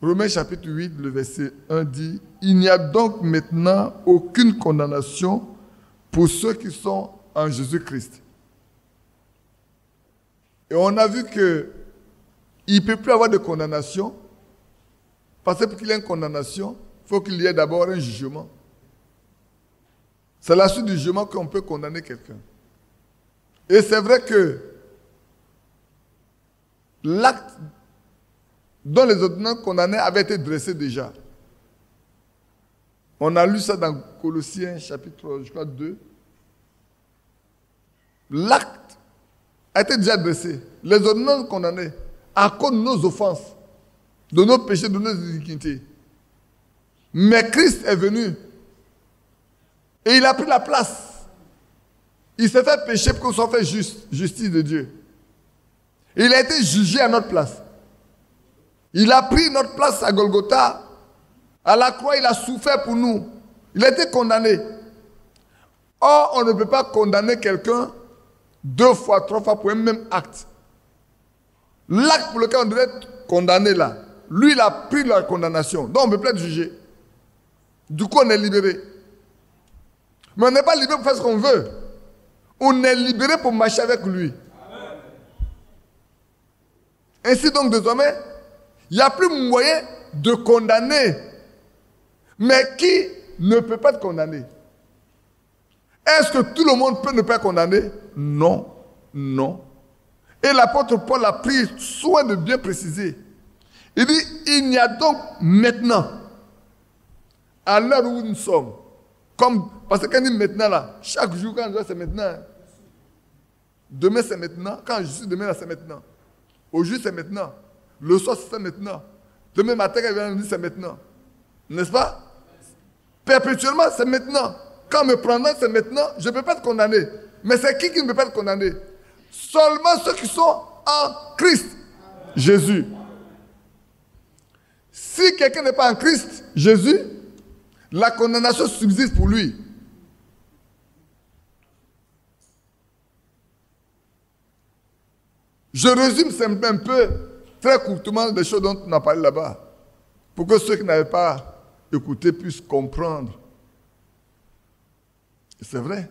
Speaker 2: Romains chapitre 8, le verset 1 dit « Il n'y a donc maintenant aucune condamnation pour ceux qui sont en Jésus-Christ. » Et on a vu qu'il ne peut plus avoir de condamnation parce que pour qu'il y ait une condamnation, il faut qu'il y ait d'abord un jugement. C'est à la suite du jugement qu'on peut condamner quelqu'un. Et c'est vrai que l'acte dont les ordonnances condamnées avaient été dressées déjà. On a lu ça dans Colossiens chapitre, je crois, 2. L'acte a été déjà dressé. Les ordonnances condamnées à cause de nos offenses, de nos péchés, de nos iniquités. Mais Christ est venu et il a pris la place. Il s'est fait pécher pour qu'on soit fait justice de Dieu. Il a été jugé à notre place. Il a pris notre place à Golgotha. À la croix, il a souffert pour nous. Il a été condamné. Or, on ne peut pas condamner quelqu'un 2 fois, 3 fois pour un même acte. L'acte pour lequel on devait être condamné là, lui, il a pris la condamnation. Donc, on ne peut plus être jugé. Du coup, on est libéré. Mais on n'est pas libéré pour faire ce qu'on veut. On est libéré pour marcher avec lui. Ainsi donc, désormais, il n'y a plus moyen de condamner. Mais qui ne peut pas être condamné? Est-ce que tout le monde peut ne pas être condamné? Non, non. Et l'apôtre Paul a pris soin de bien préciser. Il dit, il n'y a donc maintenant, à l'heure où nous sommes, comme, parce que quand il dit maintenant là, chaque jour quand je dois c'est maintenant. Hein. Demain c'est maintenant, quand je suis demain là c'est maintenant. Aujourd'hui c'est maintenant. Le soir c'est maintenant. Demain matin quand il vient nous dire c'est maintenant. N'est-ce pas? Perpétuellement c'est maintenant. Quand on me prendra c'est maintenant, je ne peux pas être condamné. Mais c'est qui ne peut pas être condamné? Seulement ceux qui sont en Christ Jésus. Si quelqu'un n'est pas en Christ Jésus, la condamnation subsiste pour lui. Je résume un peu, très courtement, les choses dont on a parlé là-bas, pour que ceux qui n'avaient pas écouté puissent comprendre. C'est vrai.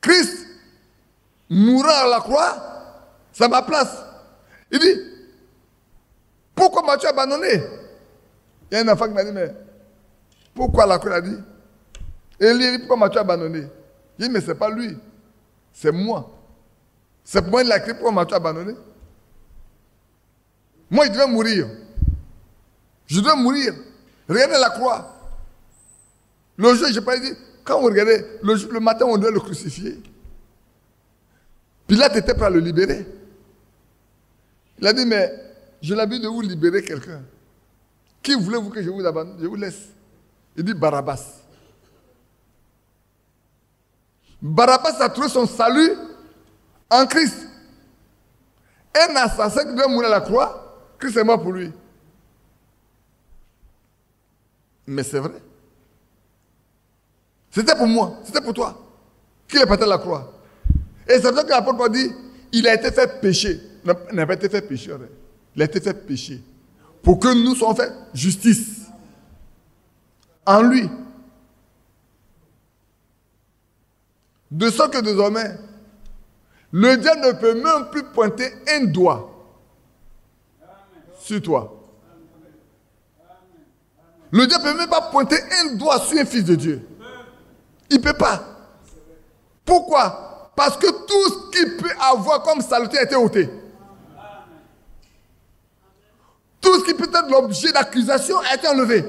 Speaker 2: Christ, mourant à la croix, c'est ma place. Il dit, pourquoi m'as-tu abandonné? Il y a un enfant qui m'a dit, mais pourquoi la croix? Il a dit, Élie, pourquoi m'as-tu abandonné? Il dit, mais ce n'est pas lui, c'est moi. C'est moi qui l'a écrit, pourquoi m'as-tu abandonné? Moi, je devais mourir. Je devais mourir. Regardez la croix. Le jour, je n'ai pas dit, quand vous regardez, le matin, on doit le crucifier. Pilate était prêt à le libérer. Il a dit, mais j'ai l'habitude de vous libérer quelqu'un. Qui voulez-vous que je vous abandonne? Je vous laisse. Il dit Barabbas. Barabbas a trouvé son salut en Christ. Un assassin qui doit mourir à la croix, Christ est mort pour lui. Mais c'est vrai. C'était pour moi, c'était pour toi. Qui est parti à la croix? Et c'est pour ça que l'apôtre Paul dit, il a été fait péché. Il n'a pas été fait pécheur. Il a été fait péché. Pour que nous soyons fait justice. En lui. De sorte que désormais, le diable ne peut même plus pointer un doigt sur toi. Le diable ne peut même pas pointer un doigt sur un fils de Dieu. Il ne peut pas. Pourquoi? Parce que tout ce qu'il peut avoir comme saluté a été ôté. Tout ce qui peut être l'objet d'accusation a été enlevé.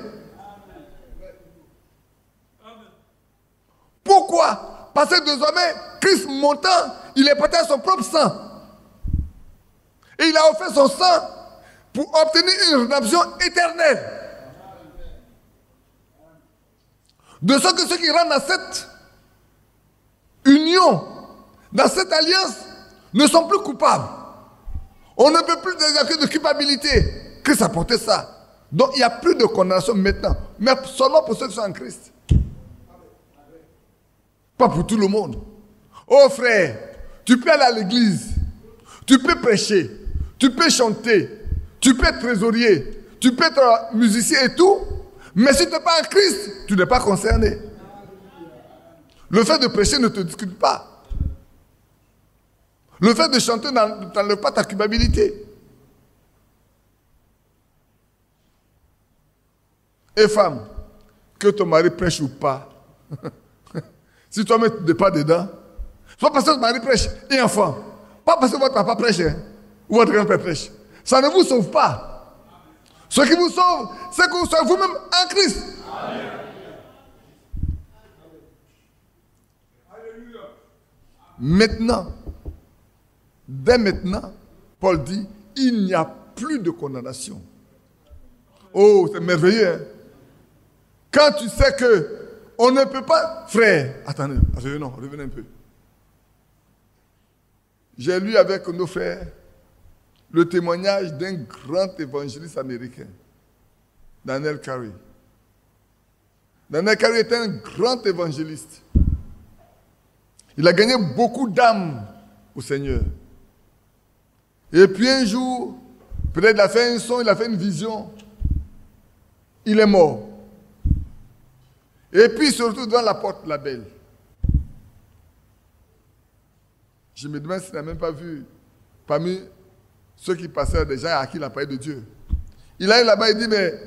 Speaker 2: Pourquoi? Parce que désormais, Christ montant, il est porté à son propre sang. Et il a offert son sang pour obtenir une rédemption éternelle. De sorte que ceux qui rentrent dans cette union, dans cette alliance, ne sont plus coupables. On ne peut plus les accuser de culpabilité. Christ a porté ça. Donc il n'y a plus de condamnation maintenant. Mais seulement pour ceux qui sont en Christ. Pas pour tout le monde. Oh frère, tu peux aller à l'église. Tu peux prêcher. Tu peux chanter. Tu peux être trésorier. Tu peux être musicien et tout. Mais si tu n'es pas en Christ, tu n'es pas concerné. Le fait de prêcher ne te discute pas. Le fait de chanter n'enlève pas ta culpabilité. Et femme, que ton mari prêche ou pas, si toi-même tu n'es pas dedans, soit parce que ton mari prêche et enfant, pas parce que votre papa prêche ou votre grand-père prêche. Ça ne vous sauve pas. Ce qui vous sauve, c'est que vous soyez vous-même en Christ. Amen. Maintenant, dès maintenant, Paul dit, il n'y a plus de condamnation. Oh, c'est merveilleux. Hein? Quand tu sais que on ne peut pas... Frère, attendez, revenez un peu. J'ai lu avec nos frères le témoignage d'un grand évangéliste américain, Daniel Carey. Daniel Carey était un grand évangéliste. Il a gagné beaucoup d'âmes au Seigneur. Et puis un jour, Peut-être il a fait un son, il a fait une vision. Il est mort. Et puis il se retrouve devant la porte, la belle. Je me demande s'il n'a même pas vu parmi ceux qui passaient des gens à qui il a parlé de Dieu. Il arrive là-bas et dit, mais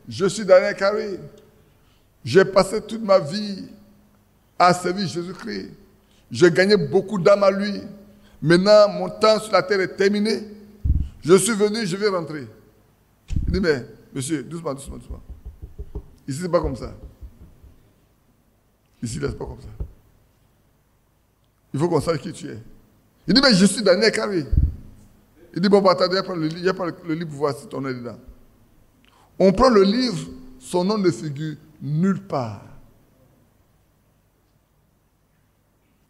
Speaker 2: je suis Daniel Carré. J'ai passé toute ma vie à servir Jésus-Christ. J'ai gagné beaucoup d'âmes à lui. Maintenant, mon temps sur la terre est terminé. Je suis venu, je vais rentrer. Il dit, mais monsieur, doucement, doucement, doucement. Ici, ce n'est pas comme ça. Ici, ce n'est pas comme ça. Il faut qu'on sache qui tu es. Il dit, mais je suis Daniel Carré. Il dit, bon, attendez, il n'y a pas le livre pour voir si ton nom est dedans. On prend le livre, son nom ne figure nulle part.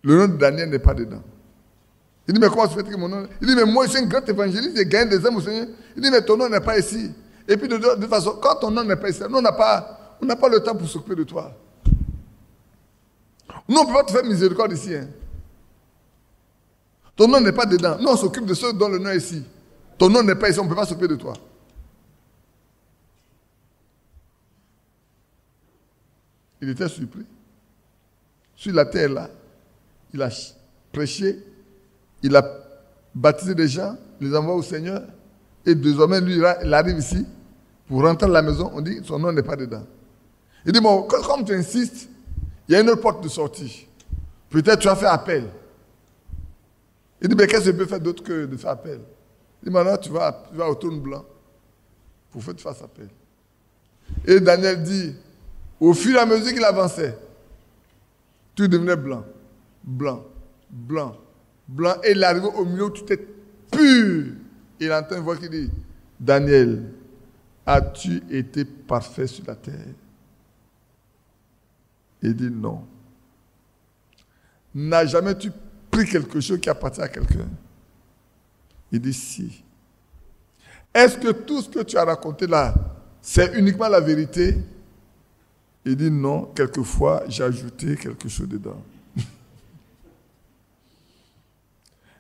Speaker 2: Le nom de Daniel n'est pas dedans. Il dit, mais comment se fait-il que mon nom... Il dit, mais moi, je suis un grand évangéliste, j'ai gagné des âmes au Seigneur. Il dit, mais ton nom n'est pas ici. Et puis, de toute façon, quand ton nom n'est pas ici, nous, on n'a pas le temps pour s'occuper de toi. Nous, on ne peut pas te faire miséricorde ici. Hein. Ton nom n'est pas dedans. Nous, on s'occupe de ceux dont le nom est ici. Ton nom n'est pas ici, on ne peut pas s'occuper de toi. Il était surpris. Sur la terre, là, il a prêché, il a baptisé des gens, il les envoie au Seigneur, et désormais, lui, il arrive ici, pour rentrer à la maison, on dit, son nom n'est pas dedans. Il dit, bon, comme tu insistes, il y a une autre porte de sortie. Peut-être tu as fait appel. Il dit, mais qu'est-ce que je peux faire d'autre que de faire appel? Il dit, maintenant, tu vas au trône blanc pour faire face appel. Et Daniel dit, au fur et à mesure qu'il avançait, tout devenait blanc, blanc, blanc, blanc. Et il arrivait au milieu où tout est pur. Il entend une voix qui dit, Daniel, as-tu été parfait sur la terre? Il dit non. N'as jamais-tu pris quelque chose qui appartient à quelqu'un? Il dit si. Est-ce que tout ce que tu as raconté là, c'est uniquement la vérité? Il dit non, quelquefois j'ai ajouté quelque chose dedans.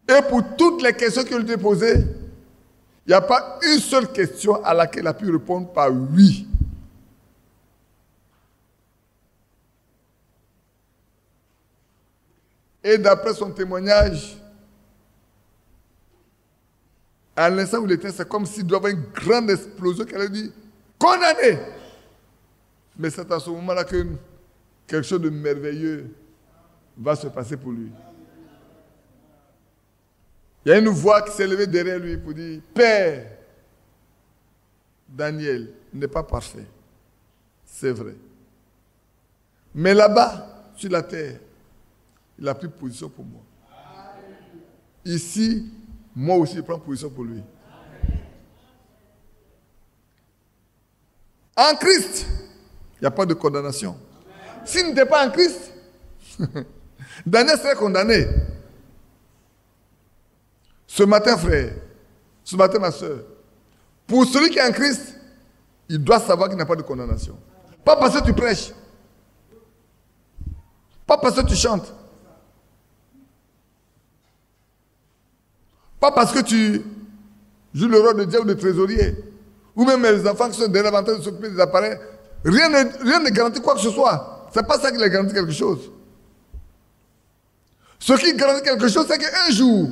Speaker 2: Et pour toutes les questions qu'il lui a posées, il n'y a pas une seule question à laquelle il a pu répondre par oui. Et d'après son témoignage, à l'instant où il était, c'est comme s'il doit y avoir une grande explosion qu'elle a dit « Condamné !» Mais c'est à ce moment-là que quelque chose de merveilleux va se passer pour lui. Il y a une voix qui s'est levée derrière lui pour dire « Père, Daniel n'est pas parfait. C'est vrai. Mais là-bas, sur la terre, il a pris position pour moi. Ici, moi aussi, je prends position pour lui. En Christ, il n'y a pas de condamnation. S'il n'était pas en Christ, Daniel serait condamné. Ce matin, frère, ce matin, ma soeur, pour celui qui est en Christ, il doit savoir qu'il n'y a pas de condamnation. Pas parce que tu prêches. Pas parce que tu chantes. Pas parce que tu joues le rôle de Dieu ou de trésorier. Ou même les enfants qui sont derrière en train de s'occuper des appareils. Rien ne garantit quoi que ce soit. Ce n'est pas ça qui les garantit quelque chose. Ce qui garantit quelque chose, c'est qu'un jour,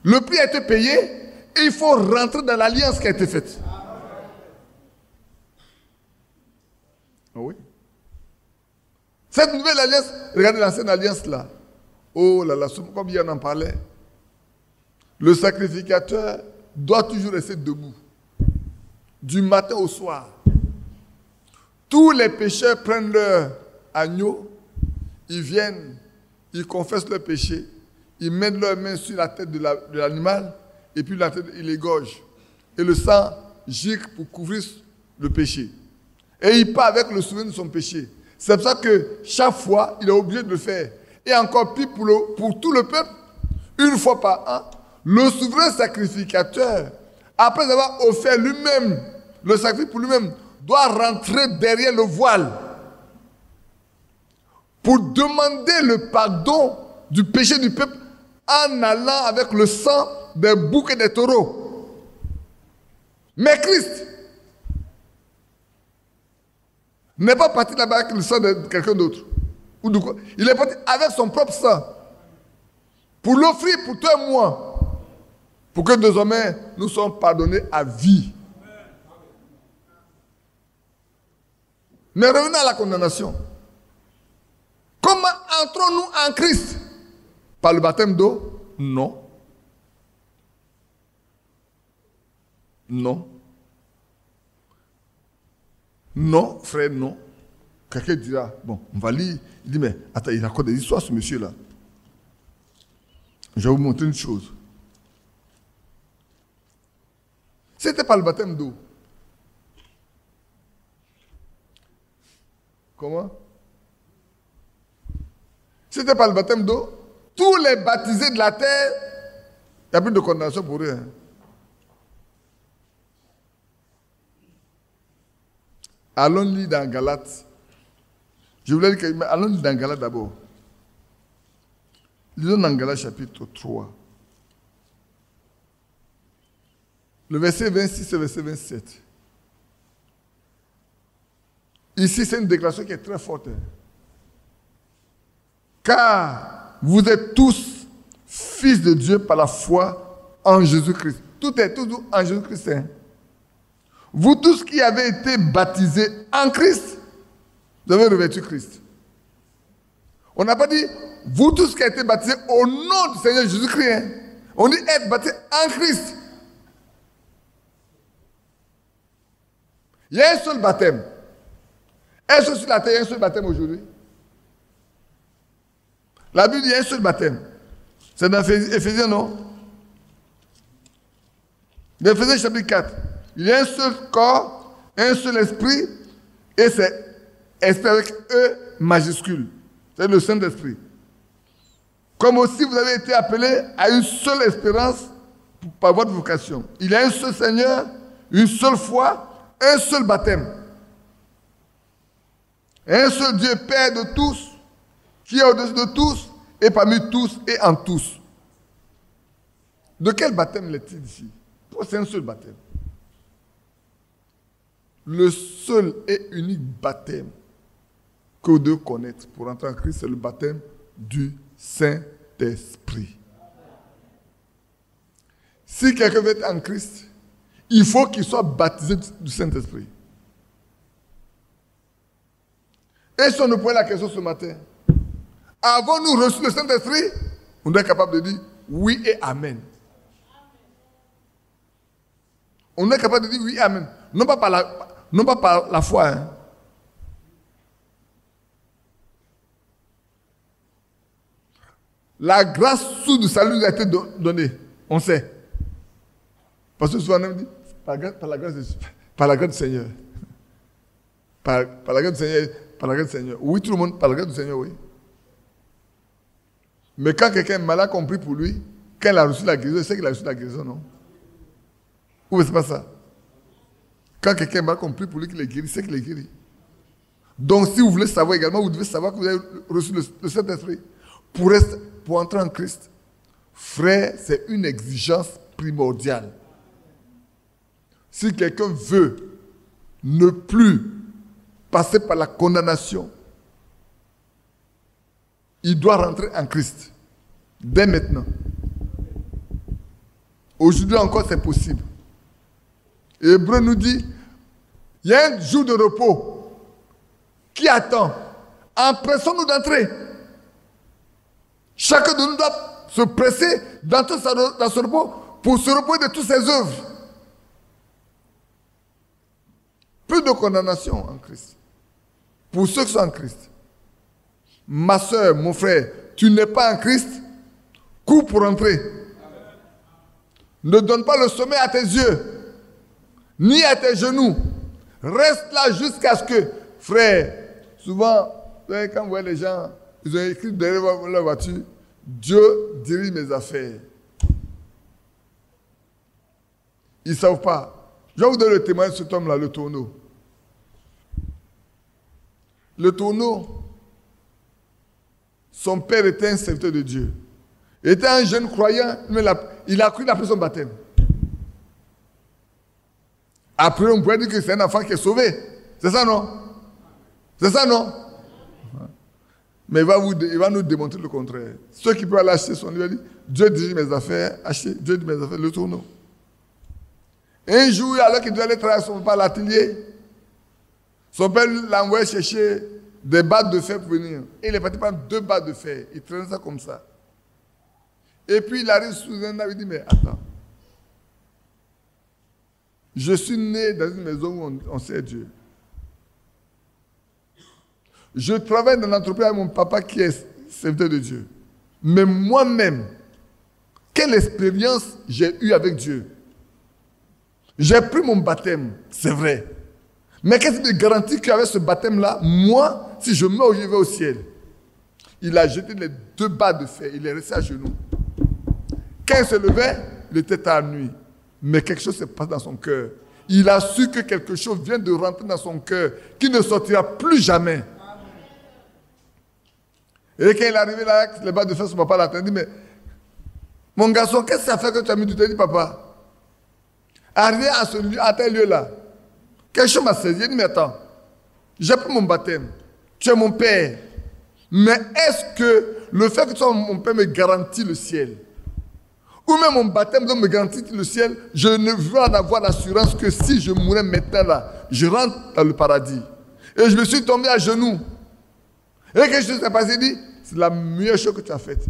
Speaker 2: le prix a été payé et il faut rentrer dans l'alliance qui a été faite. Oh oui. Cette nouvelle alliance, regardez l'ancienne alliance là. Oh là là, comme hier on en parlait. Le sacrificateur doit toujours rester debout. Du matin au soir. Tous les pécheurs prennent leur agneau, ils viennent, ils confessent leur péché, ils mettent leurs mains sur la tête de l'animal, et puis la tête, ils l'égorgent. Et le sang gicle pour couvrir le péché. Et il part avec le souvenir de son péché. C'est pour ça que chaque fois, il est obligé de le faire. Et encore plus pour tout le peuple, une fois par an, le souverain sacrificateur, après avoir offert lui-même, le sacrifice pour lui-même, doit rentrer derrière le voile pour demander le pardon du péché du peuple en allant avec le sang des boucs et des taureaux. Mais Christ n'est pas parti là-bas avec le sang de quelqu'un d'autre. Ou de quoi. Il est parti avec son propre sang pour l'offrir pour toi et moi, pour que désormais nous soyons pardonnés à vie. Mais revenons à la condamnation. Comment entrons-nous en Christ? Par le baptême d'eau? Non. Non. Non, frère, non. Quelqu'un dira, bon, on va lire. Il dit, mais attends, il raconte des histoires, ce monsieur-là. Je vais vous montrer une chose. C'était pas le baptême d'eau. Comment? C'était pas le baptême d'eau. Tous les baptisés de la terre, il n'y a plus de condamnation pour eux. Hein. Allons lire dans Galates. Je voulais dire que, allons lire dans Galates d'abord. Lisons dans Galates chapitre 3. Le verset 26 et le verset 27. Ici, c'est une déclaration qui est très forte. Hein. Car vous êtes tous fils de Dieu par la foi en Jésus-Christ. Tout est toujours en Jésus-Christ. Hein. Vous tous qui avez été baptisés en Christ, vous avez revêtu Christ. On n'a pas dit, vous tous qui avez été baptisés au nom du Seigneur Jésus-Christ. Hein. On dit être baptisé en Christ. Il y a un seul baptême. Est-ce que sur la terre, il y a un seul baptême aujourd'hui? La Bible dit qu'il y a un seul baptême. C'est dans Éphésiens, non? Dans Éphésiens chapitre 4. Il y a un seul corps, un seul esprit, et c'est esprit avec E majuscule. C'est le Saint-Esprit. Comme aussi vous avez été appelés à une seule espérance par votre vocation. Il y a un seul Seigneur, une seule foi, un seul baptême. Un seul Dieu, Père de tous, qui est au-dessus de tous, et parmi tous et en tous. De quel baptême est-il ici? C'est un seul baptême. Le seul et unique baptême que vous devez connaître pour entrer en Christ, c'est le baptême du Saint-Esprit. Si quelqu'un veut être en Christ, il faut qu'il soit baptisé du Saint-Esprit. Et si on nous pose la question ce matin, avons-nous reçu le Saint-Esprit? On doit être capable de dire oui et amen. On est capable de dire oui et amen. Non pas par la foi. Hein. La grâce sous du salut nous a été donnée. On sait. Parce que souvent on dit par la grâce du Seigneur. Par la grâce du Seigneur. Par la grâce du Seigneur. Oui, tout le monde, par la grâce du Seigneur, oui. Mais quand quelqu'un est malade compris pour lui, quand il a reçu la guérison, il sait qu'il a reçu la guérison, non? Ou c'est pas ça? Quand quelqu'un est malade compris pour lui qu'il est guéri, il sait qu'il est guéri. Donc si vous voulez savoir également, vous devez savoir que vous avez reçu le Saint-Esprit. Pour entrer en Christ, frère, c'est une exigence primordiale. Si quelqu'un veut ne plus passer par la condamnation, il doit rentrer en Christ. Dès maintenant. Aujourd'hui encore, c'est possible. Hébreu nous dit, il y a un jour de repos qui attend. Empressons-nous d'entrer. Chacun de nous doit se presser d'entrer dans ce repos pour se reposer de toutes ses œuvres. Plus de condamnation en Christ. Pour ceux qui sont en Christ. Ma soeur, mon frère, tu n'es pas en Christ, cours pour entrer. Ne donne pas le sommeil à tes yeux, ni à tes genoux. Reste là jusqu'à ce que, frère, souvent, quand vous voyez les gens, ils ont écrit derrière leur voiture, Dieu dirige mes affaires. Ils ne savent pas. Je vais vous donner le témoignage de cet homme-là, le Tourneau. Le Tourneau, son père était un serviteur de Dieu. Il était un jeune croyant, mais il a cru après son baptême. Après, on pourrait dire que c'est un enfant qui est sauvé. C'est ça, non? C'est ça, non? Mais il va nous démontrer le contraire. Ceux qui peuvent aller acheter son livre, disent, Dieu dirige mes affaires, achetez, Dieu dirige mes affaires, le tourneau. Et un jour, alors qu'il devait aller travailler son papa à l'atelier, son père l'a envoyé chercher des barres de fer pour venir. Et il est parti prendre 2 barres de fer. Il traînait ça comme ça. Et puis il arrive sous un arbre, il dit, mais attends. Je suis né dans une maison où on sait Dieu. Je travaille dans l'entreprise avec mon papa qui est serviteur de Dieu. Mais moi-même, quelle expérience j'ai eue avec Dieu? J'ai pris mon baptême, c'est vrai. Mais qu'est-ce qui me garantit qu'avec ce baptême-là, moi, si je meurs, je vais au ciel? Il a jeté les 2 barres de fer, il est resté à genoux. Quand il se levait, il était à la nuit. Mais quelque chose se passe dans son cœur. Il a su que quelque chose vient de rentrer dans son cœur, qui ne sortira plus jamais. Et quand il est arrivé là, les barres de fer, son papa l'a attendu, mais mon garçon, qu'est-ce que ça fait que tu as mis du temps? Il dit, papa, arrivé à tel lieu-là, quelque chose m'a saisi. Il dit, mais attends, j'ai pris mon baptême, tu es mon père, mais est-ce que le fait que tu sois mon père me garantit le ciel? Ou même mon baptême me garantit le ciel? Je ne veux en avoir l'assurance que si je mourais maintenant là, je rentre dans le paradis. Et je me suis tombé à genoux. Et quelque chose s'est passé, il dit, c'est la meilleure chose que tu as faite.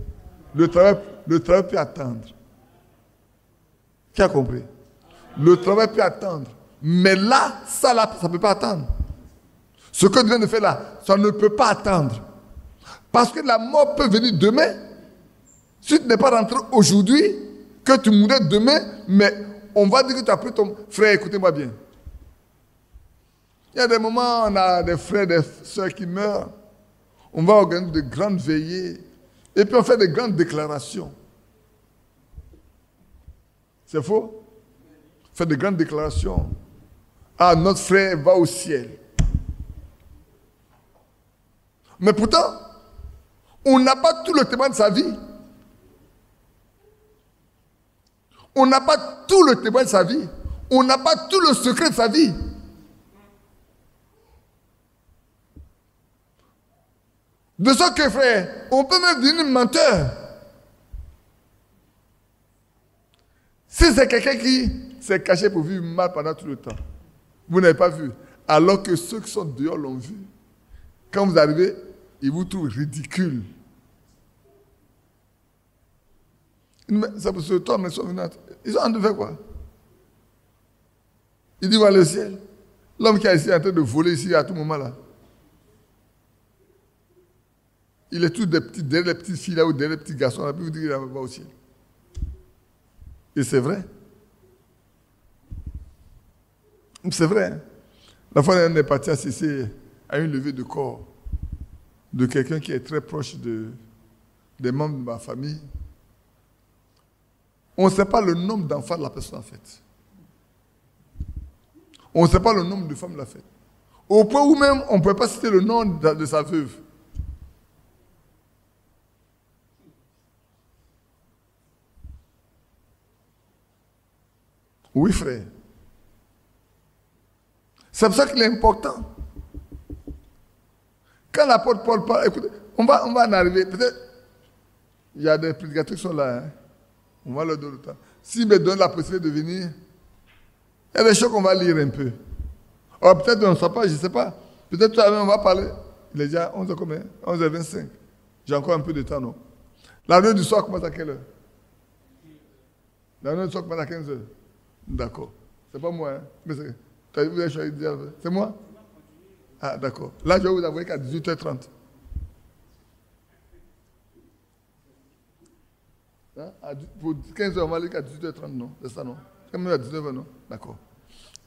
Speaker 2: Le travail peut attendre. Qui a compris? Le travail peut attendre. Mais là, ça ne peut pas attendre. Ce que tu viens de faire là, ça ne peut pas attendre. Parce que la mort peut venir demain. Si tu n'es pas rentré aujourd'hui, que tu mourrais demain, mais on va dire que tu as pris ton frère, écoutez-moi bien. Il y a des moments où on a des frères, des soeurs qui meurent. On va organiser de grandes veillées. Et puis on fait de grandes déclarations. C'est faux? On fait de grandes déclarations. Ah, notre frère va au ciel. Mais pourtant, on n'a pas tout le témoin de sa vie. On n'a pas tout le témoin de sa vie. On n'a pas tout le secret de sa vie. De ce que, frère, on peut même devenir menteur. Si c'est quelqu'un qui s'est caché pour vivre mal pendant tout le temps, vous n'avez pas vu, alors que ceux qui sont dehors l'ont vu. Quand vous arrivez, ils vous trouvent ridicule. Ça peut se tourner, ils ont enlevé quoi? Il dit, voilà le ciel. L'homme qui est ici en train de voler ici à tout moment là. Il est tout derrière les petites filles là ou derrière les petits garçons là, puis vous dites qu'il va au ciel. Et c'est vrai. C'est vrai. Hein? La fois, on est parti assister à une levée de corps de quelqu'un qui est très proche des membres de ma famille. On ne sait pas le nombre d'enfants de la personne en fait. On ne sait pas le nombre de femmes de la fête. Au point où même on ne peut pas citer le nom de sa veuve. Oui, frère. C'est pour ça qu'il est important. Quand l'apôtre Paul parle, écoutez, on va en arriver. Peut-être, il y a des prédicateurs qui sont là. Hein? On va leur donner le temps. S'ils me donnent la possibilité de venir, il y a des choses qu'on va lire un peu. Or, peut-être on ne sait pas, je ne sais pas. Peut-être on va parler. Il est déjà 11h combien? 11h25. J'ai encore un peu de temps, non? La réunion du soir commence à quelle heure? La réunion du soir commence à 15h. D'accord. C'est pas moi, hein? Mais vous avez choisi de dire, c'est moi? Ah, d'accord. Là, je vais vous envoyer qu'à 18h30. Hein? Pour 15h, on va aller qu'à 18h30, non? C'est ça, non? C'est même à 19h, non? D'accord.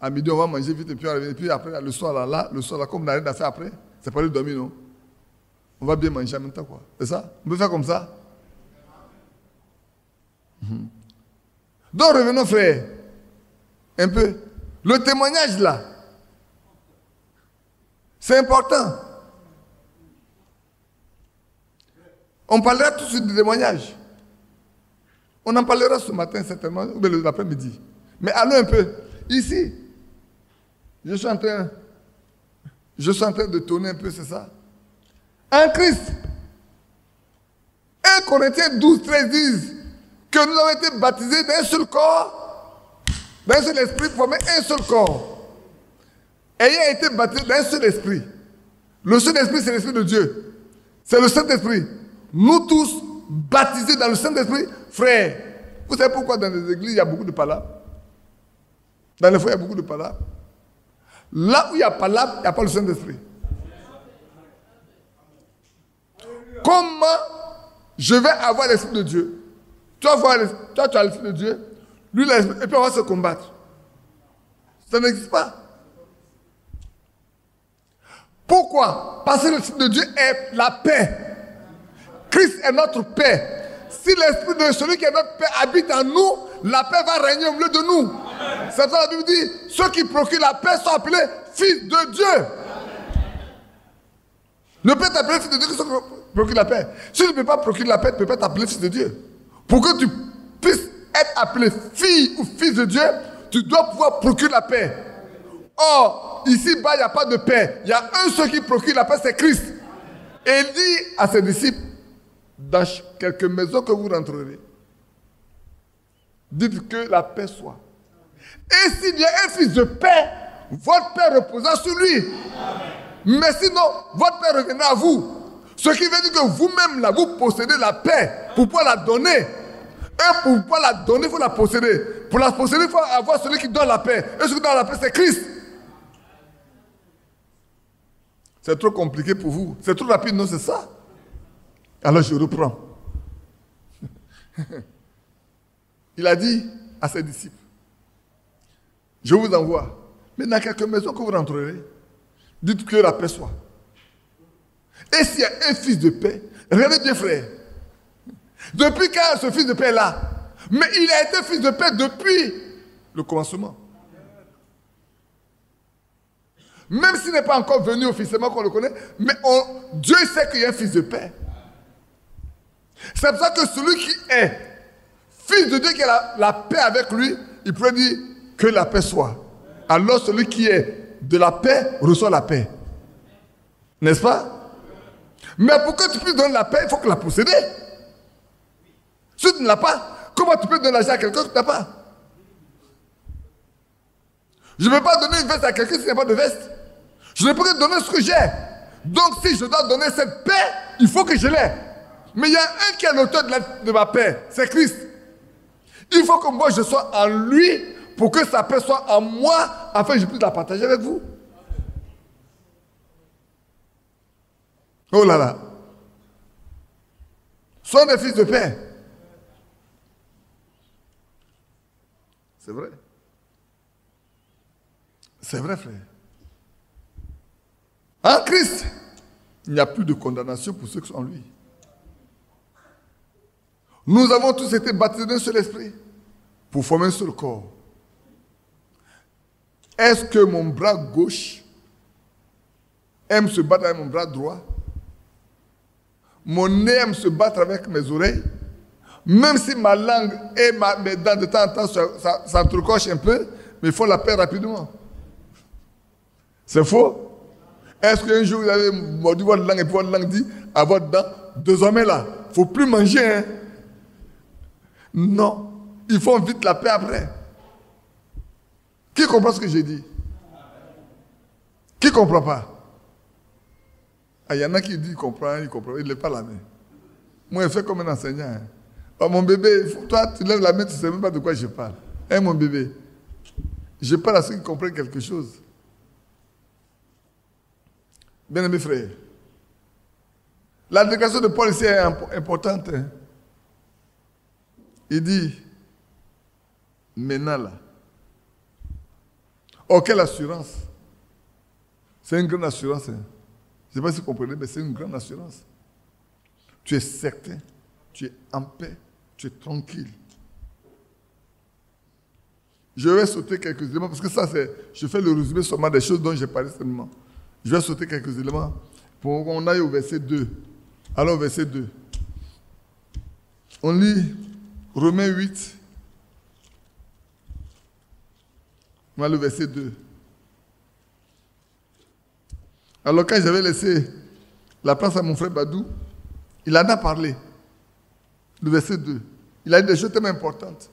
Speaker 2: À midi, on va manger vite et puis on va revenir. Et puis après, le soir, là, comme on a rien à faire après, c'est pas aller dormir, non? On va bien manger en même temps, quoi. C'est ça? On peut faire comme ça? Donc, revenons, frère. Un peu. Le témoignage, là, c'est important. On parlera tout de suite du témoignage. On en parlera ce matin, certainement, ou l'après-midi. Mais allons un peu. Ici, Je suis en train de tourner un peu, c'est ça? En Christ. 1 Corinthiens 12, 13 disent que nous avons été baptisés d'un seul corps, d'un seul esprit, pour former un seul corps. Ayant été baptisés d'un seul esprit. Le seul esprit, c'est l'esprit de Dieu. C'est le Saint-Esprit. Nous tous, baptisés dans le Saint-Esprit, frères. Vous savez pourquoi dans les églises, il y a beaucoup de palabres? Dans les foyers, il y a beaucoup de palabres. Là où il y a palabres, il n'y a pas le Saint-Esprit. Comment je vais avoir l'Esprit de Dieu? Toi, tu as l'Esprit de Dieu, lui, l'Esprit, et puis on va se combattre. Ça n'existe pas. Pourquoi? Parce que l'Esprit de Dieu est la paix. Christ est notre paix. Si l'Esprit de celui qui est notre paix habite en nous, la paix va régner au milieu de nous. C'est ça que la Bible dit, ceux qui procurent la paix sont appelés fils de Dieu. Ne peut t'appeler fils de Dieu que ceux qui procurent la paix. Si tu ne peux pas procurer la paix, tu ne peux pas t'appeler fils de Dieu. Pour que tu puisses être appelé fille ou fils de Dieu, tu dois pouvoir procurer la paix. Or, ici-bas, il n'y a pas de paix. Il y a un seul qui procure la paix, c'est Christ. Et il dit à ses disciples, dans quelques maisons que vous rentrerez, dites que la paix soit. Et s'il y a un fils de paix, votre paix reposera sur lui. Mais sinon, votre paix reviendra à vous. Ce qui veut dire que vous-même, là, vous possédez la paix pour pouvoir la donner. Et pour pouvoir la donner, il faut la posséder. Pour la posséder, il faut avoir celui qui donne la paix. Et celui qui donne la paix, c'est Christ. C'est trop compliqué pour vous. C'est trop rapide, non, c'est ça. Alors je reprends. Il a dit à ses disciples, je vous envoie. Mais dans quelques maisons que vous rentrerez, dites que la paix soit. Et s'il y a un fils de paix, regardez bien frère. Depuis quand ce fils de paix est là? Mais il a été fils de paix depuis le commencement. Même s'il n'est pas encore venu officiellement qu'on le connaît, mais Dieu sait qu'il y a un fils de paix. C'est pour ça que celui qui est fils de Dieu, qui a la paix avec lui, il pourrait dire que la paix soit. Alors celui qui est de la paix reçoit la paix. N'est-ce pas? Mais pour que tu puisses donner la paix, il faut que la posséder. Si tu ne l'as pas, comment tu peux donner l'argent à quelqu'un que tu n'as pas? Je ne peux pas donner une veste à quelqu'un s'il n'y a pas de veste. Je ne peux que donner ce que j'ai. Donc si je dois donner cette paix, il faut que je l'ai. Mais il y a un qui est l'auteur de ma paix, c'est Christ. Il faut que moi je sois en lui pour que sa paix soit en moi, afin que je puisse la partager avec vous. Oh là là. Soyons des fils de paix. C'est vrai. C'est vrai, frère. En Christ, il n'y a plus de condamnation pour ceux qui sont en lui. Nous avons tous été baptisés d'un seul esprit pour former un seul corps. Est-ce que mon bras gauche aime se battre avec mon bras droit? Mon nez aime se battre avec mes oreilles? Même si ma langue et mes dents de temps en temps s'entrecochent un peu, mais il faut la perdre rapidement. C'est faux? Est-ce qu'un jour vous avez mordu votre langue et puis votre langue dit à votre dent, désormais là, il ne faut plus manger, hein? Non, il faut vite la paix après. Qui comprend ce que j'ai dit? Qui ne comprend pas? Ah, il y en a qui disent qu'il comprend, il ne lève pas la main. Moi, je fais comme un enseignant. Hein. Oh, mon bébé, toi, tu lèves la main, tu ne sais même pas de quoi je parle. Hein, mon bébé? Je parle à ceux qui comprennent quelque chose. Bien-aimés frères, la déclaration de Paul ici est importante. Hein. Il dit, maintenant là. Oh, quelle assurance! C'est une grande assurance. Hein. Je ne sais pas si vous comprenez, mais c'est une grande assurance. Tu es certain, tu es en paix, tu es tranquille. Je vais sauter quelques éléments, parce que ça, je fais le résumé seulement des choses dont j'ai parlé seulement. Je vais sauter quelques éléments pour qu'on aille au verset 2. Alors, au verset 2. On lit Romains 8. On va le verset 2. Alors quand j'avais laissé la place à mon frère Badou, il en a parlé. Le verset 2. Il a dit des choses tellement importantes.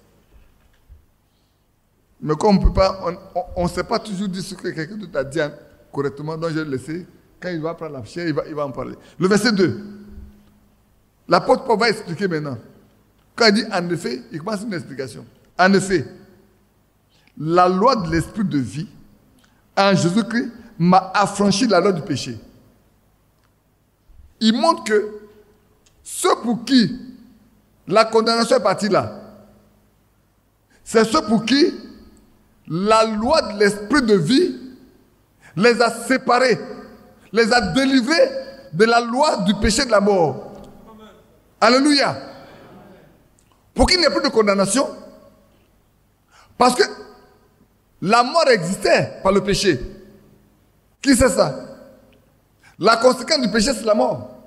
Speaker 2: Mais comme on ne peut pas, on ne sait pas toujours dire ce que quelqu'un d'autre a dit correctement, donc je vais le laisser. Quand il va prendre la chair, il va en parler. Le verset 2. L'apôtre Paul va expliquer maintenant. Quand il dit en effet, il commence une explication. En effet, la loi de l'esprit de vie en Jésus-Christ m'a affranchi de la loi du péché. Il montre que ceux pour qui la condamnation est partie là, c'est ceux pour qui la loi de l'esprit de vie les a séparés, les a délivrés de la loi du péché et de la mort. Alléluia. Pour qu'il n'y ait plus de condamnation, parce que la mort existait par le péché. Qui sait ça? La conséquence du péché, c'est la mort.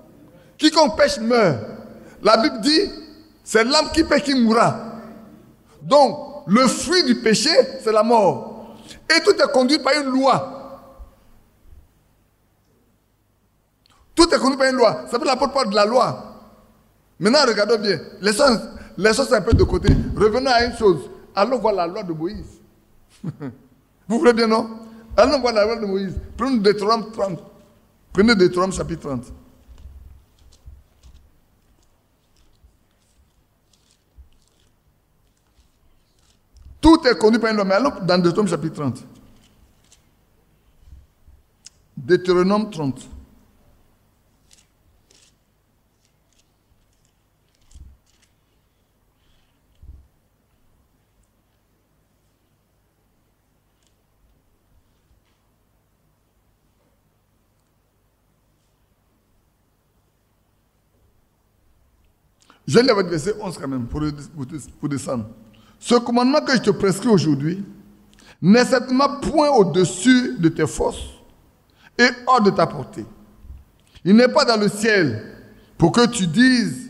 Speaker 2: Quiconque pêche meurt. La Bible dit, c'est l'âme qui pêche qui mourra. Donc, le fruit du péché, c'est la mort. Et tout est conduit par une loi. Tout est conduit par une loi. Ça s'appelle l'apôtre Paul de la loi. Maintenant, regardons bien. Laissons ça un peu de côté. Revenons à une chose. Allons voir la loi de Moïse. Vous voulez bien, non? Allons voir la loi de Moïse. Prenez Deutéronome 30. Prenez Deutéronome chapitre 30. Tout est conduit par une loi. Mais allons dans Deutéronome chapitre 30. Deutéronome 30. Je vais lire votre verset 11 quand même, pour descendre. Ce commandement que je te prescris aujourd'hui n'est certainement point au-dessus de tes forces et hors de ta portée. Il n'est pas dans le ciel pour que tu dises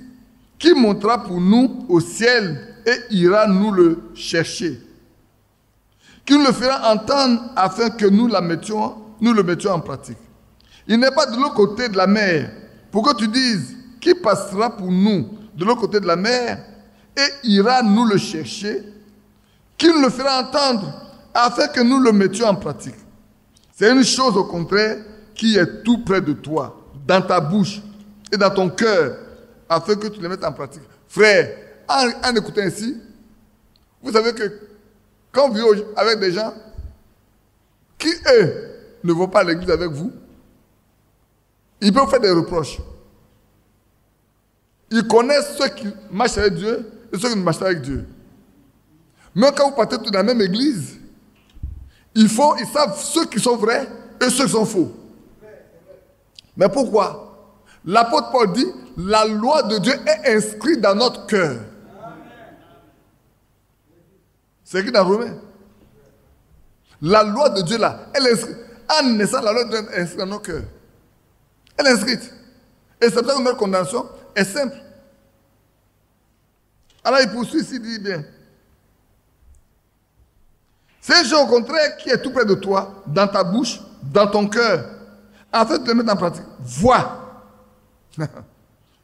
Speaker 2: qui montera pour nous au ciel et ira nous le chercher. Qui nous le fera entendre afin que nous le mettions en pratique. Il n'est pas de l'autre côté de la mer pour que tu dises qui passera pour nous de l'autre côté de la mer et ira nous le chercher, qui nous le fera entendre afin que nous le mettions en pratique. C'est une chose au contraire qui est tout près de toi, dans ta bouche et dans ton cœur, afin que tu le mettes en pratique. Frère, en écoutant ici, vous savez que quand vous vivez avec des gens qui, eux, ne vont pas à l'église avec vous, ils peuvent faire des reproches. Ils connaissent ceux qui marchent avec Dieu et ceux qui ne marchent pas avec Dieu. Même quand vous partez tous dans la même église, ils savent ceux qui sont vrais et ceux qui sont faux. Mais pourquoi? L'apôtre Paul dit, la loi de Dieu est inscrite dans notre cœur. C'est écrit dans Romains. La loi de Dieu là, elle est inscrite. En naissant, la loi de Dieu est inscrite dans nos cœurs. Elle est inscrite. Et c'est pour ça que notre condamnation est simple. Alors il poursuit ici, il dit bien. C'est un jeu au contraire qui est tout près de toi, dans ta bouche, dans ton cœur, afin de te mettre en pratique. Vois.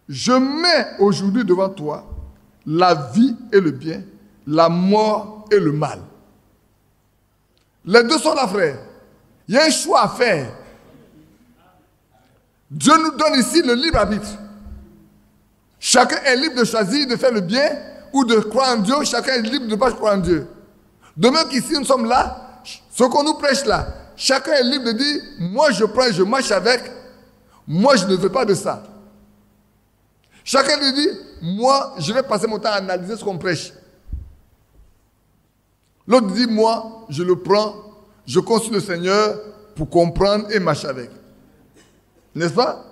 Speaker 2: Je mets aujourd'hui devant toi la vie et le bien, la mort et le mal. Les deux sont là, frère. Il y a un choix à faire. Dieu nous donne ici le libre arbitre. Chacun est libre de choisir de faire le bien ou de croire en Dieu. Chacun est libre de ne pas croire en Dieu. De même qu'ici, nous sommes là, ce qu'on nous prêche là, chacun est libre de dire, moi je prends, je marche avec, moi je ne veux pas de ça. Chacun lui dit, moi je vais passer mon temps à analyser ce qu'on prêche. L'autre dit, moi je le prends, je consulte le Seigneur pour comprendre et marcher avec. N'est-ce pas?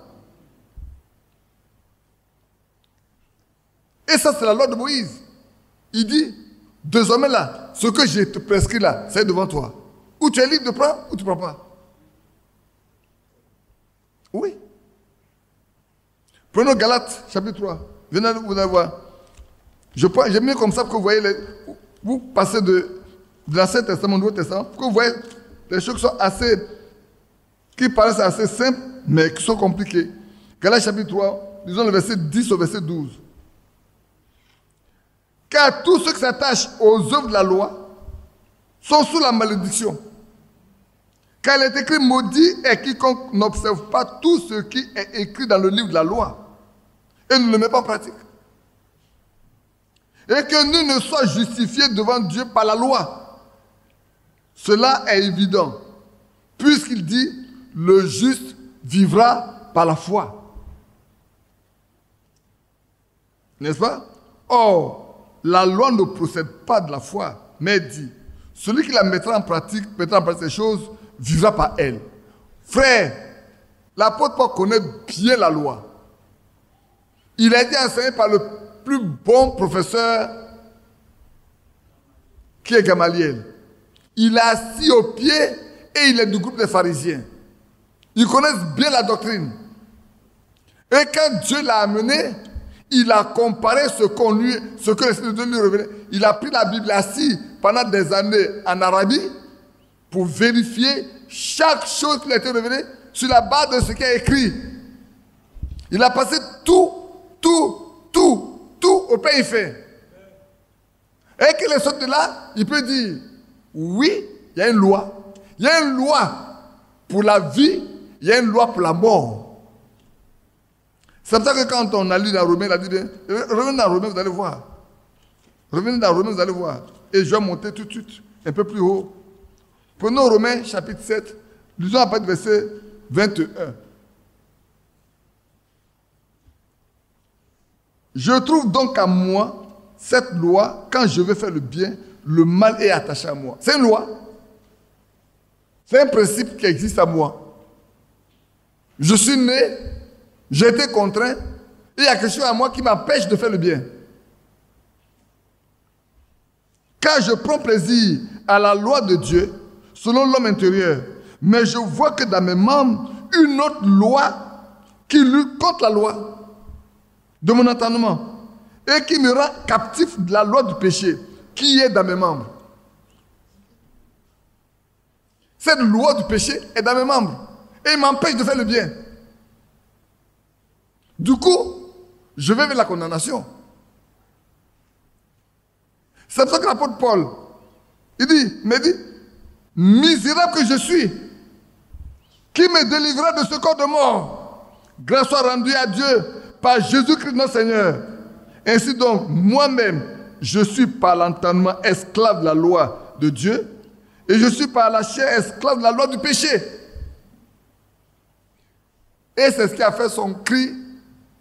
Speaker 2: Et ça, c'est la loi de Moïse. Il dit, désormais là, ce que je te prescris là, c'est devant toi. Ou tu es libre de prendre, ou tu ne prends pas. Oui. Prenons Galates, chapitre 3. Venez, vous allez voir. J'ai mis comme ça pour que vous voyez, vous passez de l'Ancien Testament au Nouveau Testament, pour que vous voyez des choses qui sont assez qui paraissent assez simples, mais qui sont compliqués. Galates chapitre 3, disons le verset 10 au verset 12. Car tous ceux qui s'attachent aux œuvres de la loi sont sous la malédiction. Car il est écrit, maudit est quiconque n'observe pas tout ce qui est écrit dans le livre de la loi et ne le met pas en pratique. Et que nul ne soit justifié devant Dieu par la loi. Cela est évident, puisqu'il dit, le juste vivra par la foi. N'est-ce pas? Or, la loi ne procède pas de la foi, mais dit, celui qui la mettra en pratique ces choses, vivra par elle. Frère, l'apôtre Paul connaît bien la loi. Il a été enseigné par le plus bon professeur qui est Gamaliel. Il est assis au pied et il est du groupe des pharisiens. Ils connaissent bien la doctrine. Et quand Dieu l'a amené, il a comparé ce que l'Esprit de Dieu lui révélait. Il a pris la Bible assis pendant des années en Arabie pour vérifier chaque chose qui lui a été révélée sur la base de ce qui est écrit. Il a passé tout au pain fait. Et qu'il est sorti de là, il peut dire, oui, il y a une loi. Il y a une loi pour la vie, il y a une loi pour la mort. C'est pour ça que quand on a lu dans Romains, il a dit, revenez dans Romains, vous allez voir. Revenez dans Romains, vous allez voir. Et je vais monter tout de suite, un peu plus haut. Prenons Romains chapitre 7, lisons à partir du verset 21. Je trouve donc à moi cette loi, quand je veux faire le bien, le mal est attaché à moi. C'est une loi. C'est un principe qui existe à moi. Je suis né, j'ai été contraint, et il y a quelque chose à moi qui m'empêche de faire le bien. Car je prends plaisir à la loi de Dieu, selon l'homme intérieur, mais je vois que dans mes membres, une autre loi qui lutte contre la loi de mon entendement et qui me rend captif de la loi du péché qui est dans mes membres. Cette loi du péché est dans mes membres et il m'empêche de faire le bien. Du coup, je vais vers la condamnation. C'est pour ça que l'apôtre Paul, il dit, misérable que je suis, qui me délivrera de ce corps de mort. Grâce soit rendue à Dieu par Jésus-Christ notre Seigneur. Ainsi donc, moi-même, je suis par l'entendement esclave de la loi de Dieu et je suis par la chair esclave de la loi du péché. Et c'est ce qui a fait son cri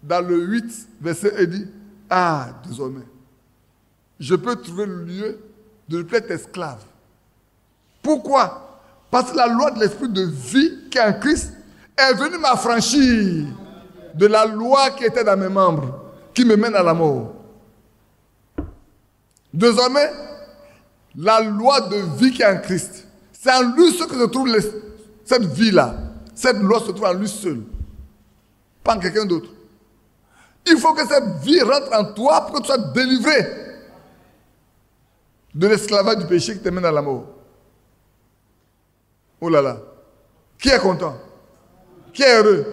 Speaker 2: dans le 8, verset 1, il dit, ah, désormais, je peux trouver le lieu de ne plus être esclave. Pourquoi? Parce que la loi de l'esprit de vie qui est en Christ est venue m'affranchir de la loi qui était dans mes membres, qui me mène à la mort. Désormais, la loi de vie qui est en Christ, c'est en lui ce que se trouve cette vie-là. Cette loi se trouve en lui seul, pas en quelqu'un d'autre. Il faut que cette vie rentre en toi pour que tu sois délivré de l'esclavage du péché qui te mène à la mort. Oh là là. Qui est content? Qui est heureux?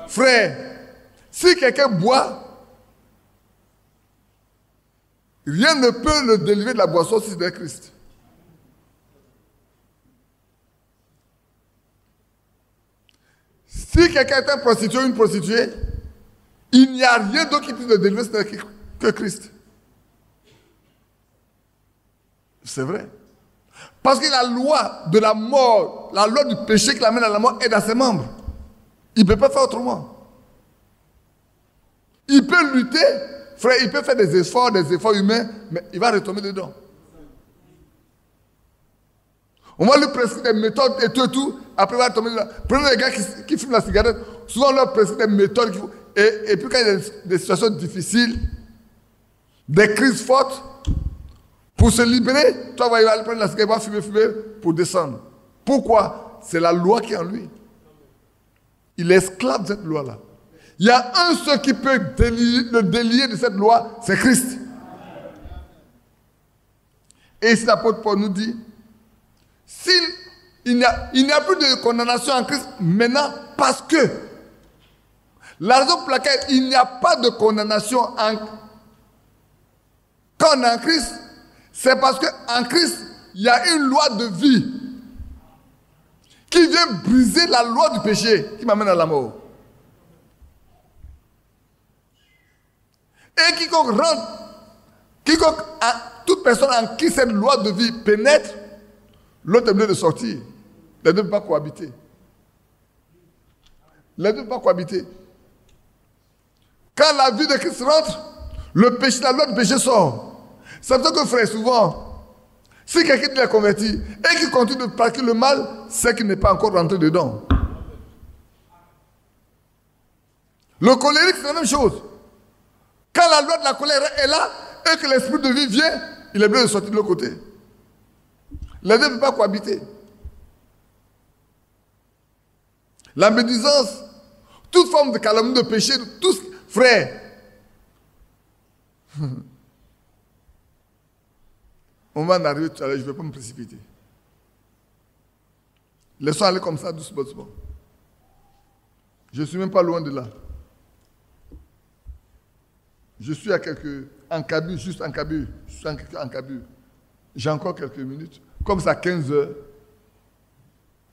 Speaker 2: Frère, si quelqu'un boit, rien ne peut le délivrer de la boisson si c'est Christ. Si quelqu'un est un prostitué ou une prostituée, il n'y a rien d'autre qui puisse le délivrer que Christ. C'est vrai. Parce que la loi de la mort, la loi du péché qui l'amène à la mort est dans ses membres. Il ne peut pas faire autrement. Il peut lutter, frère, il peut faire des efforts humains, mais il va retomber dedans. On va lui prescrire des méthodes et tout, après il va tomber dedans. Prenez les gars qui fument la cigarette, souvent on leur prescrit des méthodes, et puis quand il y a des situations difficiles, des crises fortes, pour se libérer, toi, il va aller prendre la cigarette, il va fumer pour descendre. Pourquoi? C'est la loi qui est en lui. Il est esclave de cette loi-là. Il y a un seul qui peut le délier de cette loi, c'est Christ. Et ici, l'apôtre Paul nous dit, si il n'y a plus de condamnation en Christ maintenant parce que la raison pour laquelle il n'y a pas de condamnation quand on est en Christ, c'est parce qu'en Christ, il y a une loi de vie qui vient briser la loi du péché qui m'amène à la mort. Et toute personne en qui cette loi de vie pénètre, l'autre est obligé de sortir. Les deux ne peuvent pas cohabiter. Les deux ne peuvent pas cohabiter. Quand la vie de Christ rentre, le péché, la loi du péché sort. C'est pour ça que, frère, souvent, si quelqu'un est converti et qu'il continue de pratiquer le mal, c'est qu'il n'est pas encore rentré dedans. Le colérique, c'est la même chose. Quand la loi de la colère est là et que l'esprit de vie vient, il est obligé de sortir de l'autre côté. Les deux ne peuvent pas cohabiter. La médisance, toute forme de calomnie, de péché, tous frères. On va en arriver tout à l'heure, je ne vais pas me précipiter. Laissons aller comme ça, doucement, doucement. Je ne suis même pas loin de là. Je suis en Kabu, juste en Kabu. Je suis en Kabu. J'ai encore quelques minutes. Comme ça, 15 heures,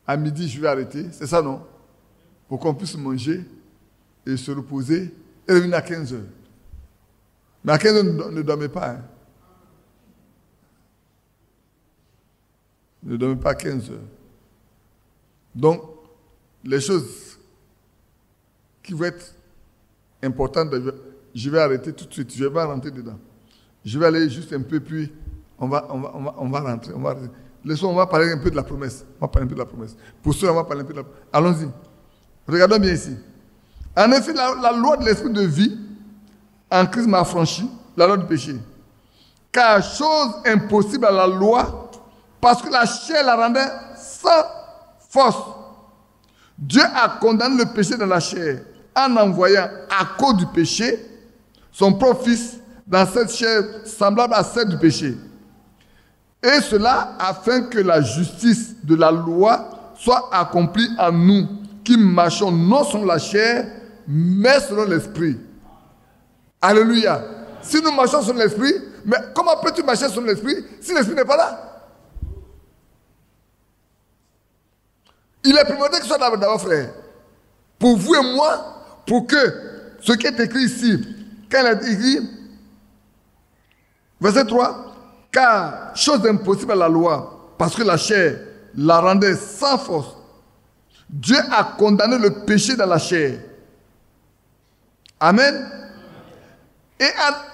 Speaker 2: à midi, je vais arrêter. C'est ça, non? Pour qu'on puisse manger et se reposer et revenir à 15 heures. Mais à 15 heures, ne dormez pas. Hein. Ne dormez pas à 15 heures. Donc, les choses qui vont être importantes, je vais arrêter tout de suite. Je ne vais pas rentrer dedans. Je vais aller juste un peu, puis on va rentrer. On va parler un peu de la promesse. On va parler un peu de la promesse. Pour cela, on va parler un peu de la promesse. Allons-y. Regardons bien ici. En effet, la loi de l'esprit de vie en Christ m'a affranchi, la loi du péché. Car chose impossible à la loi, parce que la chair la rendait sans force. Dieu a condamné le péché dans la chair en envoyant à cause du péché son propre fils dans cette chair semblable à celle du péché. Et cela afin que la justice de la loi soit accomplie en nous, qui marchons non selon la chair, mais selon l'esprit. Alléluia. Si nous marchons selon l'esprit, mais comment peux-tu marcher selon l'esprit si l'esprit n'est pas là? Il est primordial que ce soit d'abord, frère. Pour vous et moi, pour que ce qui est écrit ici, quand il a écrit, verset 3, car chose impossible à la loi, parce que la chair la rendait sans force. Dieu a condamné le péché dans la chair. Amen. Et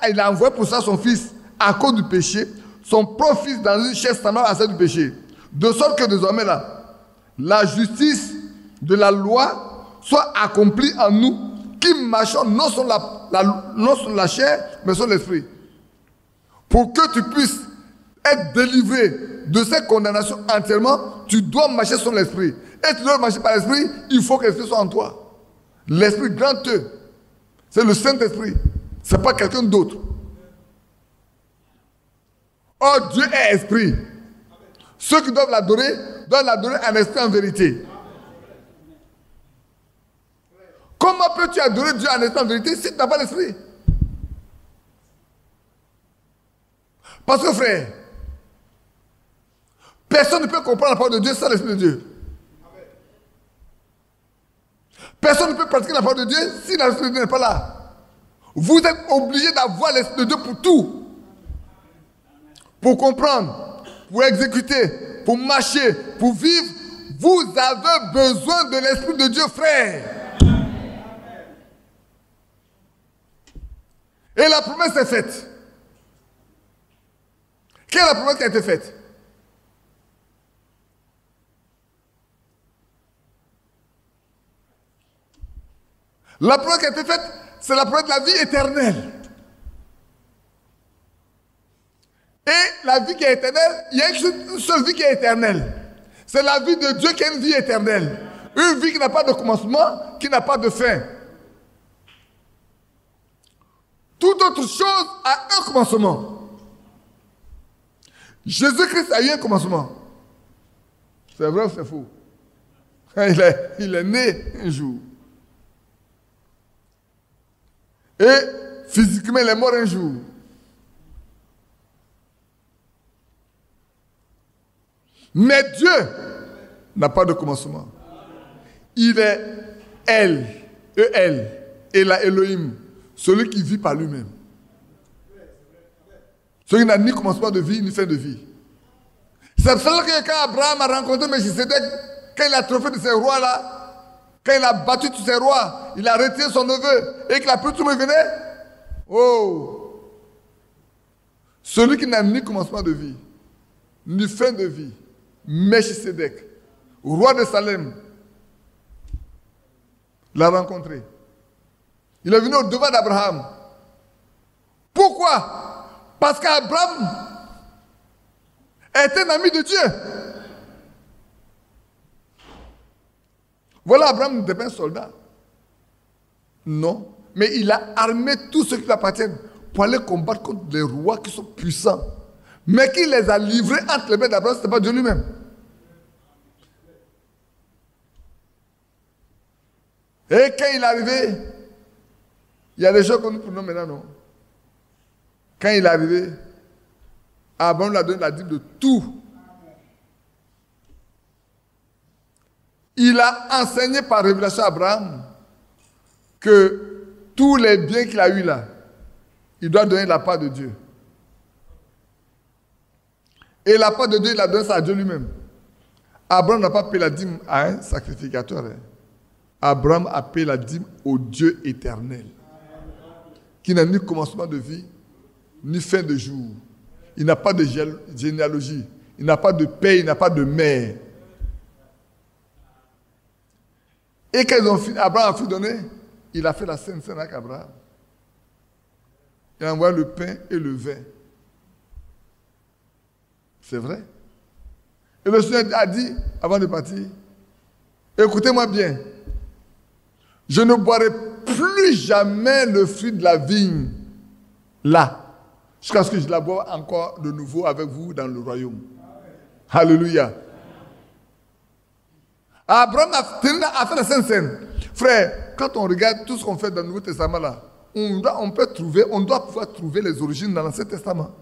Speaker 2: il a envoyé pour ça son fils à cause du péché, son propre fils dans une chair semblable à celle du péché. De sorte que désormais là, la justice de la loi soit accomplie en nous qui marchons non sur la chair, mais sur l'esprit. Pour que tu puisses être délivré de cette condamnation entièrement, tu dois marcher sur l'esprit. Et tu dois marcher par l'esprit, il faut que l'esprit soit en toi. L'esprit grand Dieu, c'est le Saint-Esprit. Ce n'est pas quelqu'un d'autre. Oh, Dieu est esprit. Ceux qui doivent l'adorer en esprit en vérité. Comment peux-tu adorer Dieu en esprit en vérité si tu n'as pas l'esprit? Parce que frère, personne ne peut comprendre la parole de Dieu sans l'esprit de Dieu. Personne ne peut pratiquer la parole de Dieu si l'esprit de Dieu n'est pas là. Vous êtes obligé d'avoir l'esprit de Dieu pour tout. Pour comprendre, pour exécuter, pour marcher, pour vivre. Vous avez besoin de l'esprit de Dieu, frère. Et la promesse est faite. Quelle est la promesse qui a été faite? La promesse qui a été faite, c'est la promesse de la vie éternelle. Et la vie qui est éternelle, il y a une seule vie qui est éternelle. C'est la vie de Dieu qui est une vie éternelle. Une vie qui n'a pas de commencement, qui n'a pas de fin. Toute autre chose a un commencement. Jésus-Christ a eu un commencement. C'est vrai ou c'est faux? Il est né un jour. Et physiquement, il est mort un jour. Mais Dieu n'a pas de commencement. Il est El, et la Elohim, celui qui vit par lui-même. Celui qui n'a ni commencement de vie, ni fin de vie. C'est pour cela que quand Abraham a rencontré Melchisedec, quand il a trouvé de ces rois-là, quand il a battu tous ces rois, il a retiré son neveu, et qu'il a pris tout le venait. Oh! Celui qui n'a ni commencement de vie, ni fin de vie, Melchisedec, roi de Salem, l'a rencontré. Il est venu au devant d'Abraham. Pourquoi? Parce qu'Abraham est un ami de Dieu. Voilà, Abraham n'était pas un soldat. Non. Mais il a armé tous ceux qui lui appartiennent pour aller combattre contre les rois qui sont puissants. Mais qui les a livrés entre les mains d'Abraham, ce n'était pas Dieu lui-même. Et quand il est arrivé, il y a des choses que nous prenons maintenant, non? Quand il est arrivé, Abraham lui a donné la dîme de tout. Il a enseigné par révélation à Abraham que tous les biens qu'il a eus là, il doit donner la part de Dieu. Et la part de Dieu, il a donné ça à Dieu lui-même. Abraham n'a pas payé la dîme à un sacrificateur. Abraham a payé la dîme au Dieu éternel, qui n'a ni commencement de vie, ni fin de jour. Il n'a pas de généalogie. Il n'a pas de père, il n'a pas de mère. Et quand ils ont fini, Abraham a fait donner, il a fait la Sainte Seine avec Abraham. Il a envoyé le pain et le vin. C'est vrai. Et le Seigneur a dit, avant de partir, écoutez-moi bien, je ne boirai plus jamais le fruit de la vigne là, jusqu'à ce que je la boive encore de nouveau avec vous dans le royaume. Alléluia. Abraham a fait la Sainte Seine. Frère, quand on regarde tout ce qu'on fait dans le Nouveau Testament là, on doit pouvoir trouver les origines dans l'Ancien Testament.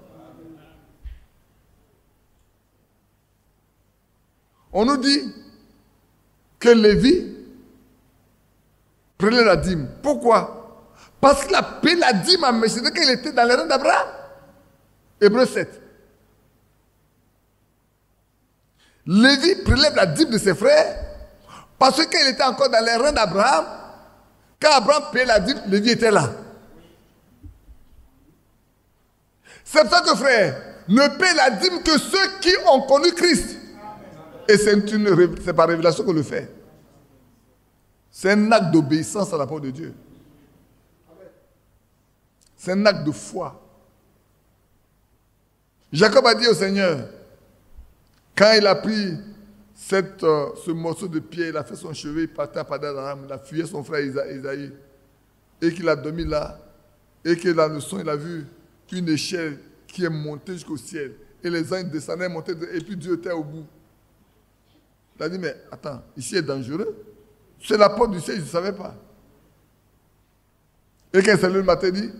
Speaker 2: On nous dit que Lévi prenait la dîme. Pourquoi? Parce qu'il a payé la dîme à Melchisedec quand il était dans les rangs d'Abraham. Hébreux 7. Lévi prélève la dîme de ses frères parce que quand il était encore dans les rangs d'Abraham, quand Abraham payait la dîme, Lévi était là. C'est pour ça que frère, ne paie la dîme que ceux qui ont connu Christ. Et c'est par révélation qu'on le fait. C'est un acte d'obéissance à la parole de Dieu. C'est un acte de foi. Jacob a dit au Seigneur, quand il a pris ce morceau de pierre, il a fait son cheveu, il partait à Padan-Aram, il a fuyé son frère Isaïe, et qu'il a dormi là, et que dans le son, il a vu une échelle qui est montée jusqu'au ciel, et les anges descendaient, montaient, et puis Dieu était au bout. Il a dit, mais attends, ici est dangereux. C'est la porte du ciel, je ne savais pas. Et quand il s'est levé le matin, il dit,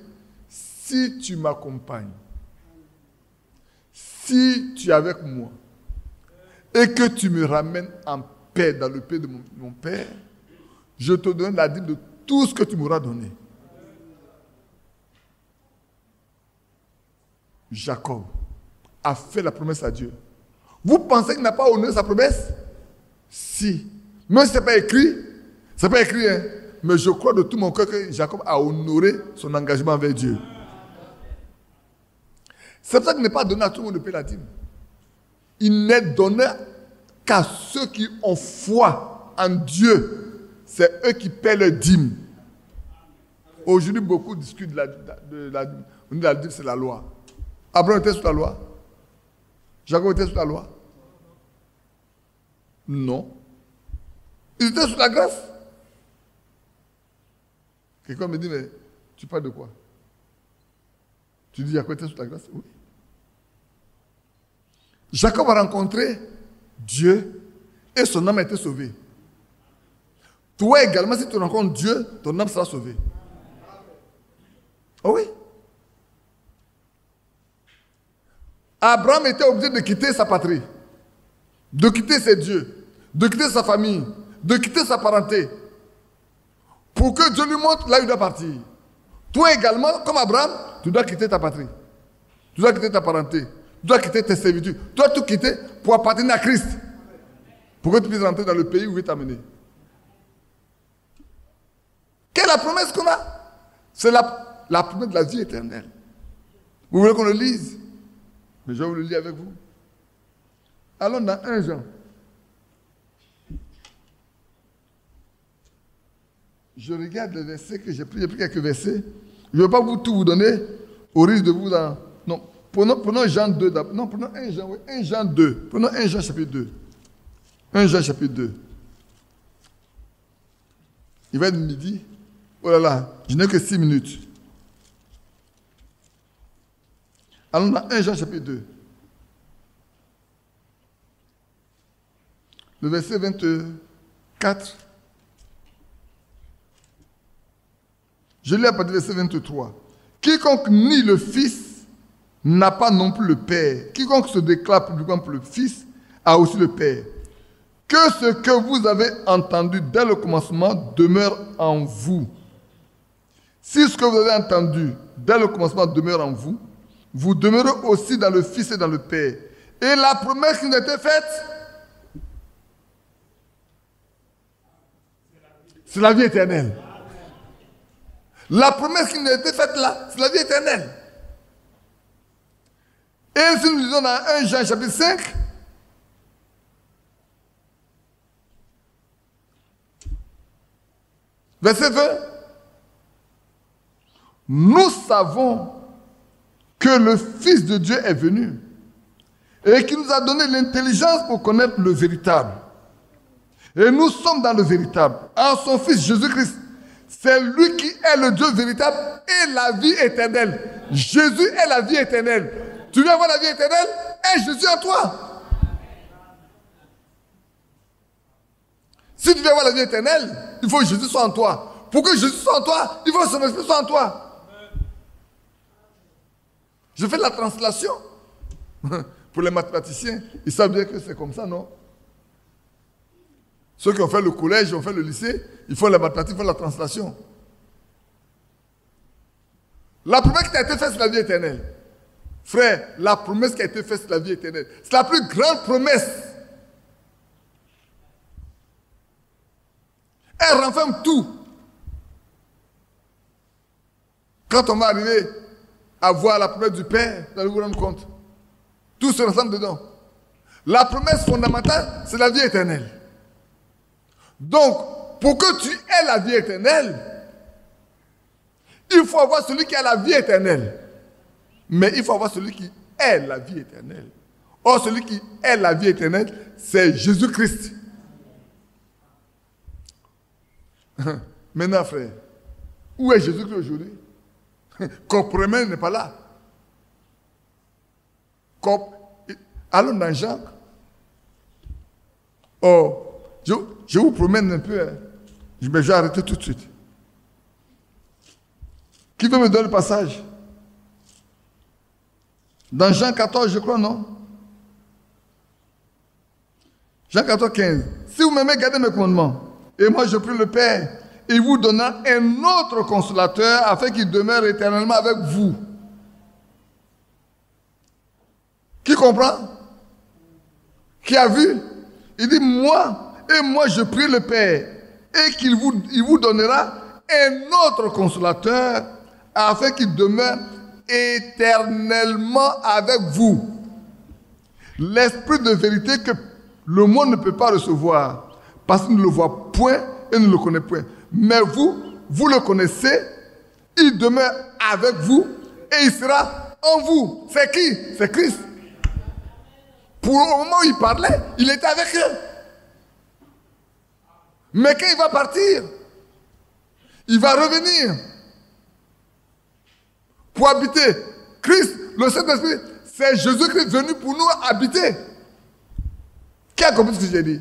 Speaker 2: si tu m'accompagnes, si tu es avec moi, et que tu me ramènes en paix dans le pays de mon Père, je te donne la dîme de tout ce que tu m'auras donné. Jacob a fait la promesse à Dieu. Vous pensez qu'il n'a pas honoré sa promesse? Si. Même si ce n'est pas écrit, c'est pas écrit, hein, mais je crois de tout mon cœur que Jacob a honoré son engagement avec Dieu. C'est pour ça qu'il n'est pas donné à tout le monde de payer la dîme. Il n'est donné qu'à ceux qui ont foi en Dieu. C'est eux qui paient leur dîme. Aujourd'hui, beaucoup discutent de la dîme, c'est la loi. Abraham était sous la loi. Jacob était sous la loi. Non. Ils étaient sous la grâce. Quelqu'un me dit, mais tu parles de quoi? Tu dis, Jacob était sous la grâce? Oui. Jacob a rencontré Dieu Et son âme a été sauvée. Toi également, si tu rencontres Dieu, ton âme sera sauvée. Oh oui. Abraham était obligé de quitter sa patrie, de quitter ses dieux, de quitter sa famille, de quitter sa parenté, pour que Dieu lui montre là où il doit partir. Toi également, comme Abraham, tu dois quitter ta patrie, tu dois quitter ta parenté, tu dois quitter tes servitudes, tu dois tout quitter pour appartenir à Christ, pour que tu puisses rentrer dans le pays où il t'a amené. Quelle est la promesse qu'on a? C'est la promesse de la vie éternelle. Vous voulez qu'on le lise? Mais je vais vous le lire avec vous. Allons dans 1 Jean. Je regarde les versets que j'ai pris. J'ai pris quelques versets. Je ne vais pas tout vous donner au risque de vous dans... Non, prenons Jean 2 d'abord. Non, prenons 1 Jean, oui, 1 Jean 2. Prenons 1 Jean chapitre 2. 1 Jean chapitre 2. Il va être midi. Oh là là, je n'ai que 6 minutes. Allons dans 1 Jean chapitre 2. Le verset 24. Je lis à partir du verset 23. Quiconque nie le Fils n'a pas non plus le Père. Quiconque se déclare publiquement pour le Fils a aussi le Père. Que ce que vous avez entendu dès le commencement demeure en vous. Si ce que vous avez entendu dès le commencement demeure en vous, vous demeurez aussi dans le Fils et dans le Père. Et la promesse qui nous a été faite, c'est la vie éternelle. La promesse qui nous a été faite là, c'est la vie éternelle. Et si nous lisons dans 1 Jean chapitre 5, verset 20, nous savons que le Fils de Dieu est venu et qu'il nous a donné l'intelligence pour connaître le véritable. Et nous sommes dans le véritable, en son Fils Jésus-Christ. C'est lui qui est le Dieu véritable et la vie éternelle. Jésus est la vie éternelle. Tu viens voir la vie éternelle? Est Jésus en toi? Si tu viens voir la vie éternelle, il faut que Jésus soit en toi. Pour que Jésus soit en toi, il faut que son esprit soit en toi. Je fais la translation. Pour les mathématiciens, ils savent bien que c'est comme ça, non? Ceux qui ont fait le collège, ont fait le lycée, ils font la mathématique, ils font la translation. La promesse qui a été faite, c'est la vie éternelle. Frère, la promesse qui a été faite, c'est la vie éternelle. C'est la plus grande promesse. Elle renferme tout. Quand on va arriver à voir la promesse du Père, vous allez vous rendre compte. Tout se rassemble dedans. La promesse fondamentale, c'est la vie éternelle. Donc, pour que tu aies la vie éternelle, il faut avoir celui qui a la vie éternelle. Mais il faut avoir celui qui est la vie éternelle. Or, celui qui est la vie éternelle, c'est Jésus-Christ. Maintenant, frère, où est Jésus-Christ aujourd'hui? Compromet n'est pas là. Allons dans Jean. Oh, je vous promène un peu. Hein. Je vais arrêter tout de suite. Qui veut me donner le passage? Dans Jean 14, je crois, non? Jean 14, 15. Si vous m'aimez, gardez mes commandements. Et moi, je prie le Père. Et vous donnera un autre consolateur afin qu'il demeure éternellement avec vous. Qui comprend? Qui a vu? Il dit, moi, je prie le Père, et il vous donnera un autre consolateur afin qu'il demeure éternellement avec vous. L'esprit de vérité que le monde ne peut pas recevoir, parce qu'il ne le voit point et ne le connaît point. Mais vous le connaissez, il demeure avec vous et il sera en vous. C'est qui? C'est Christ. Pour le moment où il parlait, il était avec eux. Mais quand il va partir, il va revenir pour habiter. Christ, le Saint-Esprit, c'est Jésus-Christ venu pour nous habiter. Qui a compris ce que j'ai dit?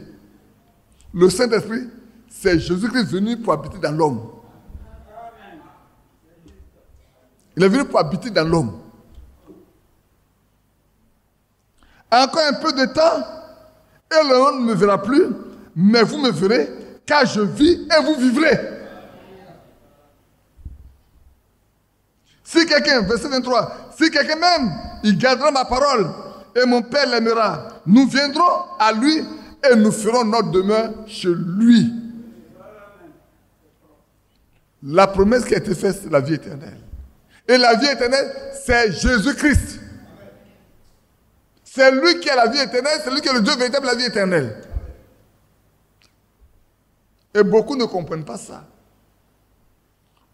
Speaker 2: Le Saint-Esprit, c'est Jésus-Christ venu pour habiter dans l'homme. Il est venu pour habiter dans l'homme. Encore un peu de temps, et le monde ne me verra plus, mais vous me verrez, car je vis et vous vivrez. Si quelqu'un, verset 23, si quelqu'un m'aime, il gardera ma parole, et mon Père l'aimera. Nous viendrons à lui, et nous ferons notre demeure chez lui. La promesse qui a été faite, c'est la vie éternelle. Et la vie éternelle, c'est Jésus-Christ. C'est lui qui a la vie éternelle, c'est lui qui est le Dieu véritable de la vie éternelle. Et beaucoup ne comprennent pas ça.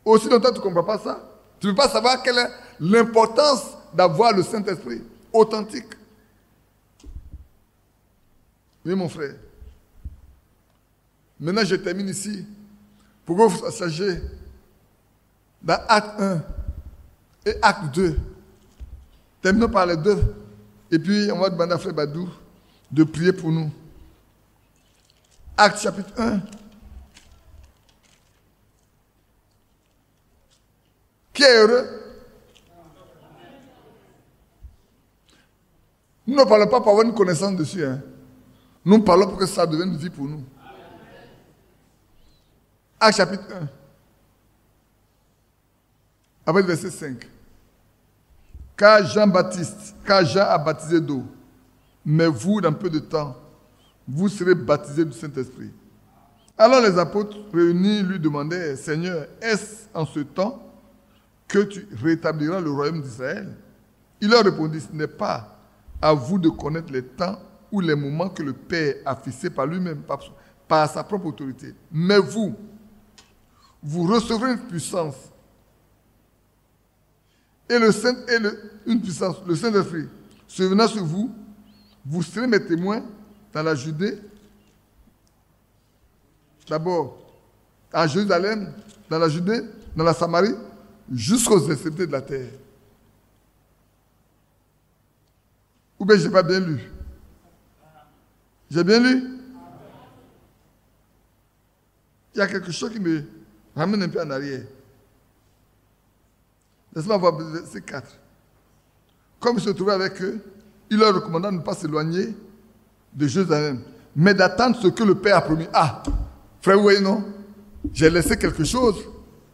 Speaker 2: Aussi longtemps que tu ne comprends pas ça, tu ne peux pas savoir quelle est l'importance d'avoir le Saint-Esprit authentique. Oui, mon frère. Maintenant, je termine ici pour que vous sachiez dans Acte 1 et Acte 2. Terminons par les deux. Et puis, on va demander à Frère Badou de prier pour nous. Acte chapitre 1. Qui est heureux? Nous ne parlons pas pour avoir une connaissance dessus. Hein. Nous parlons pour que ça devienne une vie pour nous. Acte chapitre 1. Avec le verset 5. Car Jean a baptisé d'eau, mais vous, dans peu de temps, vous serez baptisés du Saint-Esprit. Alors les apôtres réunis lui demandaient, Seigneur, est-ce en ce temps que tu rétabliras le royaume d'Israël? Il leur répondit, ce n'est pas à vous de connaître les temps ou les moments que le Père a fixés par lui-même, par sa propre autorité. Mais vous recevrez une puissance. Et le Saint-Esprit, se venant sur vous, vous serez mes témoins dans la Judée, d'abord à Jérusalem, dans la Judée, dans la Samarie, jusqu'aux extrémités de la terre. Ou bien je n'ai pas bien lu? J'ai bien lu? Il y a quelque chose qui me ramène un peu en arrière. Laisse-moi voir verset 4. Comme il se trouvait avec eux, il leur recommanda de ne pas s'éloigner de Jérusalem, mais d'attendre ce que le Père a promis. Ah, frère, vous voyez, non? J'ai laissé quelque chose.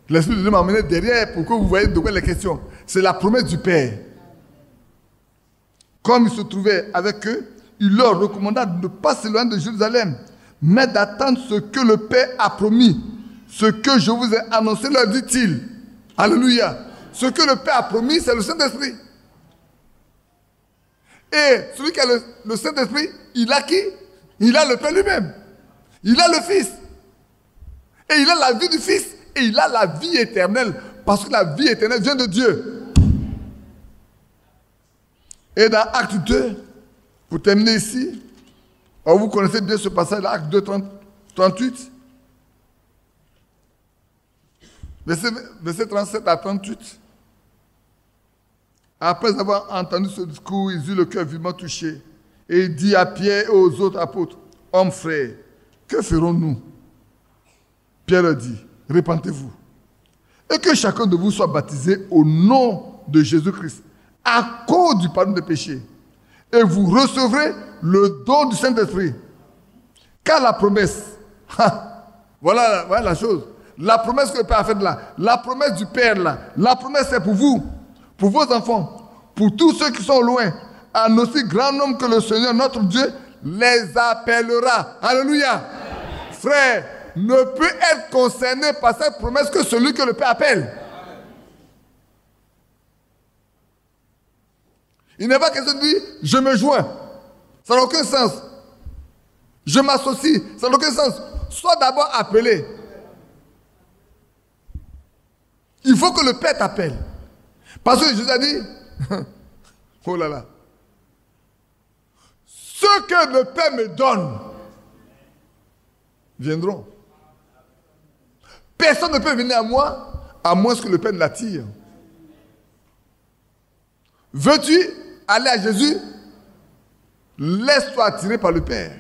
Speaker 2: L'Esprit de Dieu m'a emmené derrière pour que vous voyez de quoi il est question. C'est la promesse du Père. Comme il se trouvait avec eux, il leur recommanda de ne pas s'éloigner de Jérusalem, mais d'attendre ce que le Père a promis. Ce que je vous ai annoncé, leur dit-il. Alléluia. Ce que le Père a promis, c'est le Saint-Esprit. Et celui qui a le Saint-Esprit, il a qui? Il a le Père lui-même. Il a le Fils. Et il a la vie du Fils. Et il a la vie éternelle. Parce que la vie éternelle vient de Dieu. Et dans Acte 2, pour terminer ici, vous connaissez bien ce passage, Acte 2, 38. Verset 37 à 38. Après avoir entendu ce discours, il eut le cœur vivement touché. Et il dit à Pierre et aux autres apôtres, hommes frères, que ferons-nous? Pierre leur dit, repentez-vous. Et que chacun de vous soit baptisé au nom de Jésus-Christ, à cause du pardon des péchés. Et vous recevrez le don du Saint-Esprit. Car la promesse, voilà la chose. La promesse que le Père a faite là, la promesse du Père là, la promesse c'est pour vous, pour vos enfants, pour tous ceux qui sont loin, en aussi grand nombre que le Seigneur notre Dieu les appellera. Alléluia. Frère, ne peut être concerné par cette promesse que celui que le Père appelle. Il n'est pas question de dire, je me joins. Ça n'a aucun sens. Je m'associe. Ça n'a aucun sens. Sois d'abord appelé. Il faut que le Père t'appelle. Parce que Jésus a dit, oh là là, ceux que le Père me donne viendront. Personne ne peut venir à moi à moins que le Père ne l'attire. Veux-tu aller à Jésus? Laisse-toi attirer par le Père.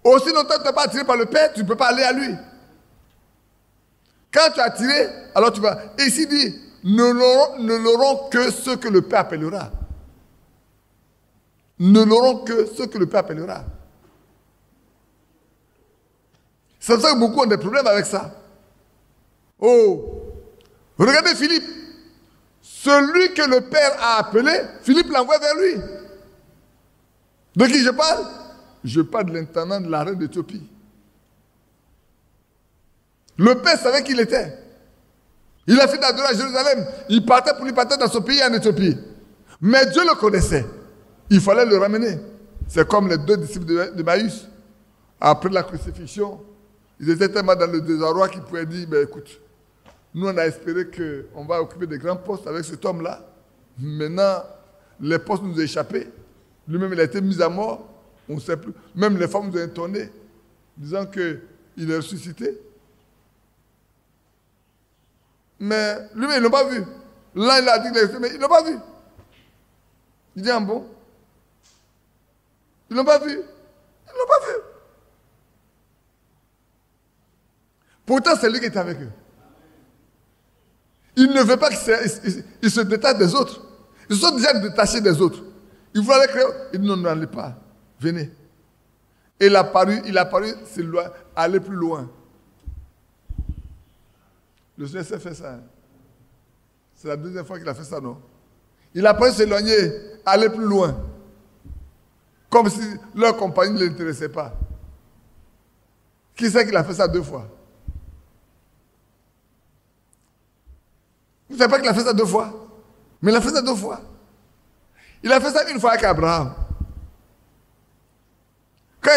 Speaker 2: Aussi longtemps que tu n'es pas attiré par le Père, tu ne peux pas aller à lui. Quand tu es attiré, alors tu vas. Et ici dit, ne l'auront que ceux que le Père appellera. Ne l'auront que ceux que le Père appellera. C'est pour ça que beaucoup ont des problèmes avec ça. Oh, regardez Philippe. Celui que le Père a appelé, Philippe l'envoie vers lui. De qui je parle? Je parle de l'intendant de la reine d'Éthiopie. Le Père savait qui il était. Il a fait d'adorer à Jérusalem. Il partait pour lui partir dans son pays en Éthiopie. Mais Dieu le connaissait. Il fallait le ramener. C'est comme les 2 disciples de Maüs. Après la crucifixion, ils étaient tellement dans le désarroi qu'ils pouvaient dire, ben, écoute, nous on a espéré qu'on va occuper des grands postes avec cet homme-là. Maintenant, les postes nous ont échappé. Lui-même, il a été mis à mort. On ne sait plus. Même les femmes nous ont étonnés, disant qu'il est ressuscité. Mais lui-même, ils ne l'ont pas vu. Là, il a dit qu'il est ressuscité, mais ils ne l'ont pas vu. Il dit, ah bon? Ils ne l'ont pas vu. Ils ne l'ont pas vu. Pourtant, c'est lui qui était avec eux. Il ne veut pas qu'ils se détachent des autres. Ils sont déjà détachés des autres. Il voulait aller créer. Il dit non, n'allez pas. Venez. Et il a paru aller plus loin. Le Seigneur s'est fait ça. C'est la 2e fois qu'il a fait ça, non? Il a paru s'éloigner, aller plus loin. Comme si leur compagnie ne l'intéressait pas. Qui sait qu'il a fait ça 2 fois? Vous ne savez pas qu'il a fait ça 2 fois? Mais il a fait ça 2 fois. Il a fait ça 1 fois avec Abraham. Quand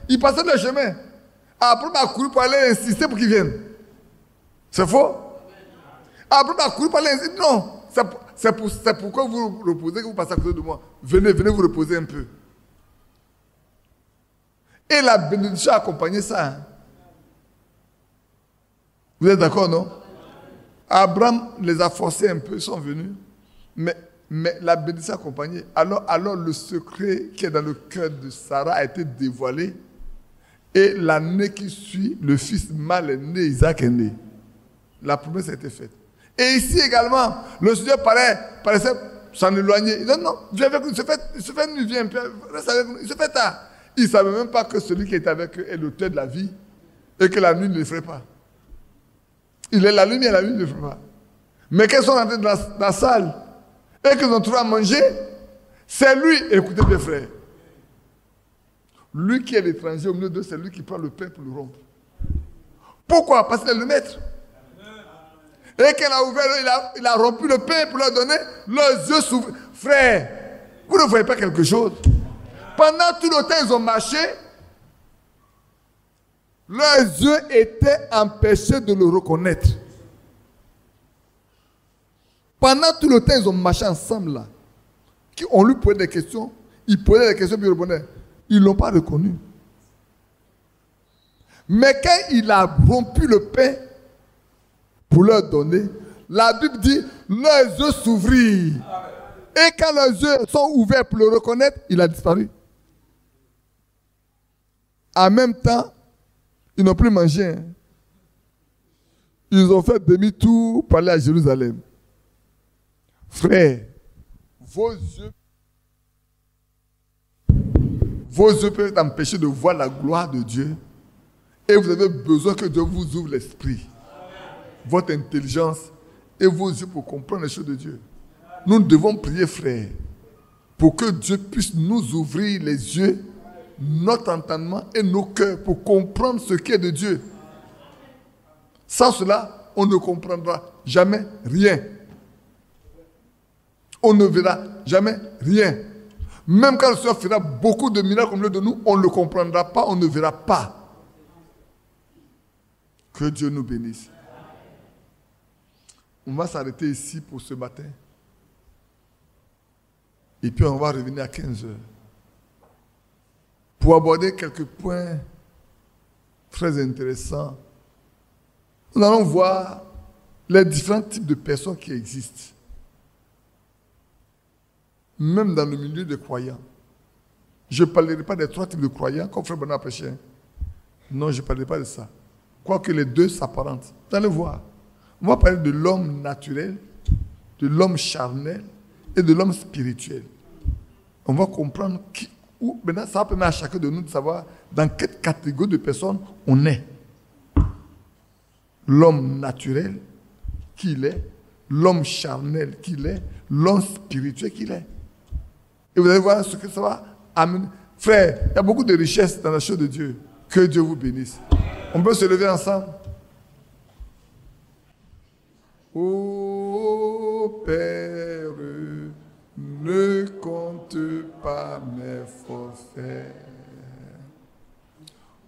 Speaker 2: il passait le chemin. Abraham a couru pour aller insister pour qu'il vienne. C'est faux? Abraham a couru pour aller insister. Non, c'est pourquoi vous vous reposez, que vous passez à côté de moi. Venez vous reposer un peu. Et la bénédiction a accompagné ça. Hein? Vous êtes d'accord, non? Abraham les a forcés un peu, ils sont venus. Mais la bénédiction a accompagné. Alors le secret qui est dans le cœur de Sarah a été dévoilé. Et l'année qui suit, le fils mâle est né, Isaac est né. La promesse a été faite. Et ici également, le Seigneur paraissait s'en éloigner. Il dit non, viens avec nous, il se fait nuit, viens, reste avec nous. Il se fait tard. Il ne savait même pas que celui qui est avec eux est l'auteur de la vie et que la nuit ne le ferait pas. Il est la lumière, la nuit ne le ferait pas. Mais quand ils sont rentrés dans la salle et qu'ils ont trouvé à manger, c'est lui, écoutez bien frères, lui qui est l'étranger au milieu d'eux, c'est lui qui prend le pain pour le rompre. Pourquoi? Parce qu'il est le maître. Et quand il a ouvert, il a rompu le pain pour leur donner, leurs yeux s'ouvrent. Frère, vous ne voyez pas quelque chose? Pendant tout le temps, ils ont marché, leurs yeux étaient empêchés de le reconnaître. Pendant tout le temps, ils ont marché ensemble là. On lui posait des questions, il posait des questions, puis il répondait. Ils ne l'ont pas reconnu. Mais quand il a rompu le pain pour leur donner, la Bible dit, leurs yeux s'ouvrirent. Et quand leurs yeux sont ouverts pour le reconnaître, il a disparu. En même temps, ils n'ont plus mangé. Hein. Ils ont fait demi-tour pour aller à Jérusalem. Frère, vos yeux peuvent t'empêcher de voir la gloire de Dieu. Et vous avez besoin que Dieu vous ouvre l'esprit, votre intelligence et vos yeux pour comprendre les choses de Dieu. Nous devons prier, frère, pour que Dieu puisse nous ouvrir les yeux, notre entendement et nos cœurs pour comprendre ce qui est de Dieu. Sans cela, on ne comprendra jamais rien. On ne verra jamais rien. Même quand le Seigneur fera beaucoup de miracles au milieu de nous, on ne le comprendra pas, on ne verra pas. Que Dieu nous bénisse. On va s'arrêter ici pour ce matin. Et puis on va revenir à 15 heures. Pour aborder quelques points très intéressants. Nous allons voir les différents types de personnes qui existent. Même dans le milieu des croyants. Je ne parlerai pas des 3 types de croyants, comme Frère Bernard a prêché. Non, je ne parlerai pas de ça. Quoique les deux s'apparentent. Vous allez voir. On va parler de l'homme naturel, de l'homme charnel et de l'homme spirituel. On va comprendre maintenant, ça va permettre à chacun de nous de savoir dans quelle catégorie de personnes on est. L'homme naturel, qui il est, l'homme charnel, qui il est, l'homme spirituel, qui il est. Et vous allez voir ce que ça va amener. Frère, il y a beaucoup de richesses dans la chose de Dieu. Que Dieu vous bénisse. On peut se lever ensemble. Ô Père, ne compte pas mes forfaits.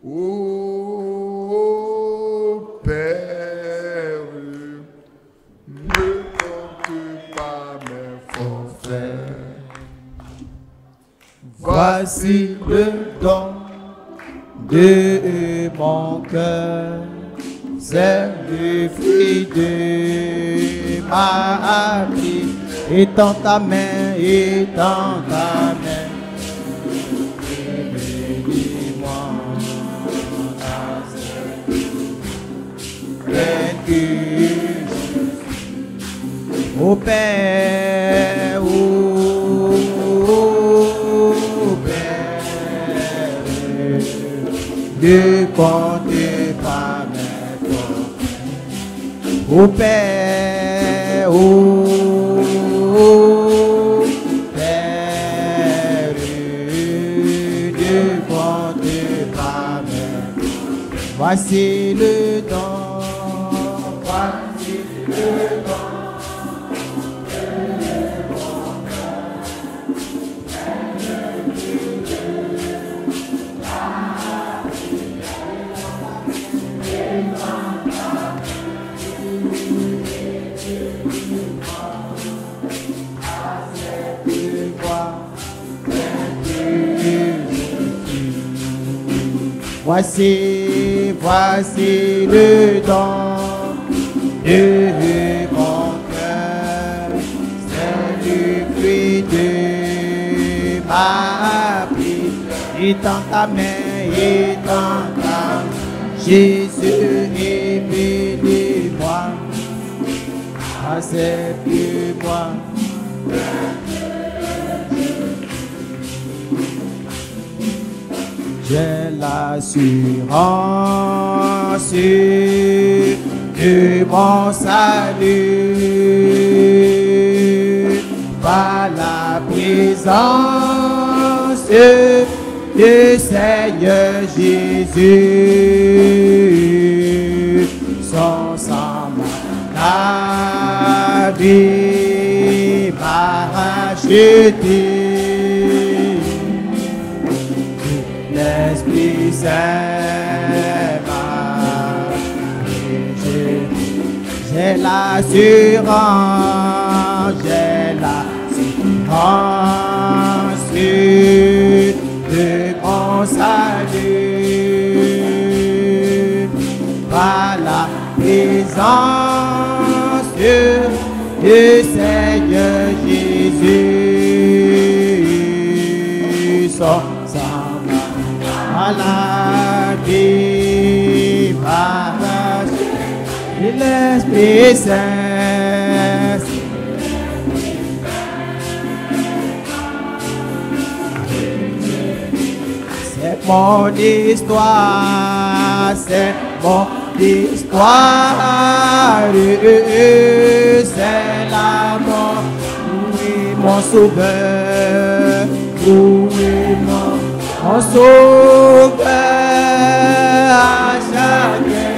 Speaker 2: Ô Père, ne compte pas mes forfaits.
Speaker 1: Voici le don de mon cœur, c'est le fruit de ma vie. Étends ta main, étends ta main, et bénis-moi. Ô Père, ô Père, ne comptez pas mes forfaits. Ô Père, ô Père, ne comptez pas mes forfaits. Voici le don, voici le don. Voici le don de mon cœur, c'est le fruit de ma vie. Étends ta main, étends ta main, Jésus, et bénis-moi, accepte-moi. J'ai l'assurance de mon salut par la présence du Seigneur Jésus. Son sang m'a vie m'a racheté. L'Esprit Saint m'a dirigé. J'ai l'assurance de mon salut par la présence du Seigneur Jésus. Son sang la vie m'arrache, l'Esprit Saint. C'est mon histoire, c'est mon histoire, c'est la mort, oui mon sauveur, oui mon sauveur à chacun.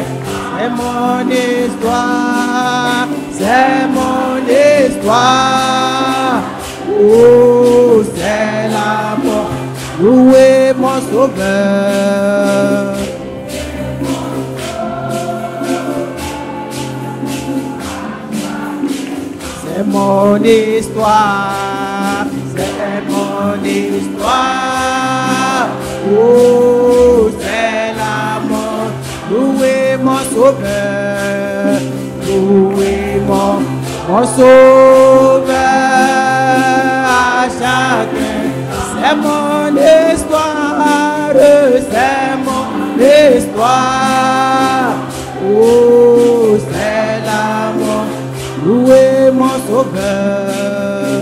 Speaker 1: C'est mon histoire, c'est mon histoire. Oh, c'est la mort, louez mon sauveur. C'est mon histoire, c'est mon histoire. Oh, c'est la mort, louez mon sauveur, louez mon sauveur à chacun. C'est c'est mon histoire, c'est mon histoire. Oh, c'est l'amour, louez mon sauveur.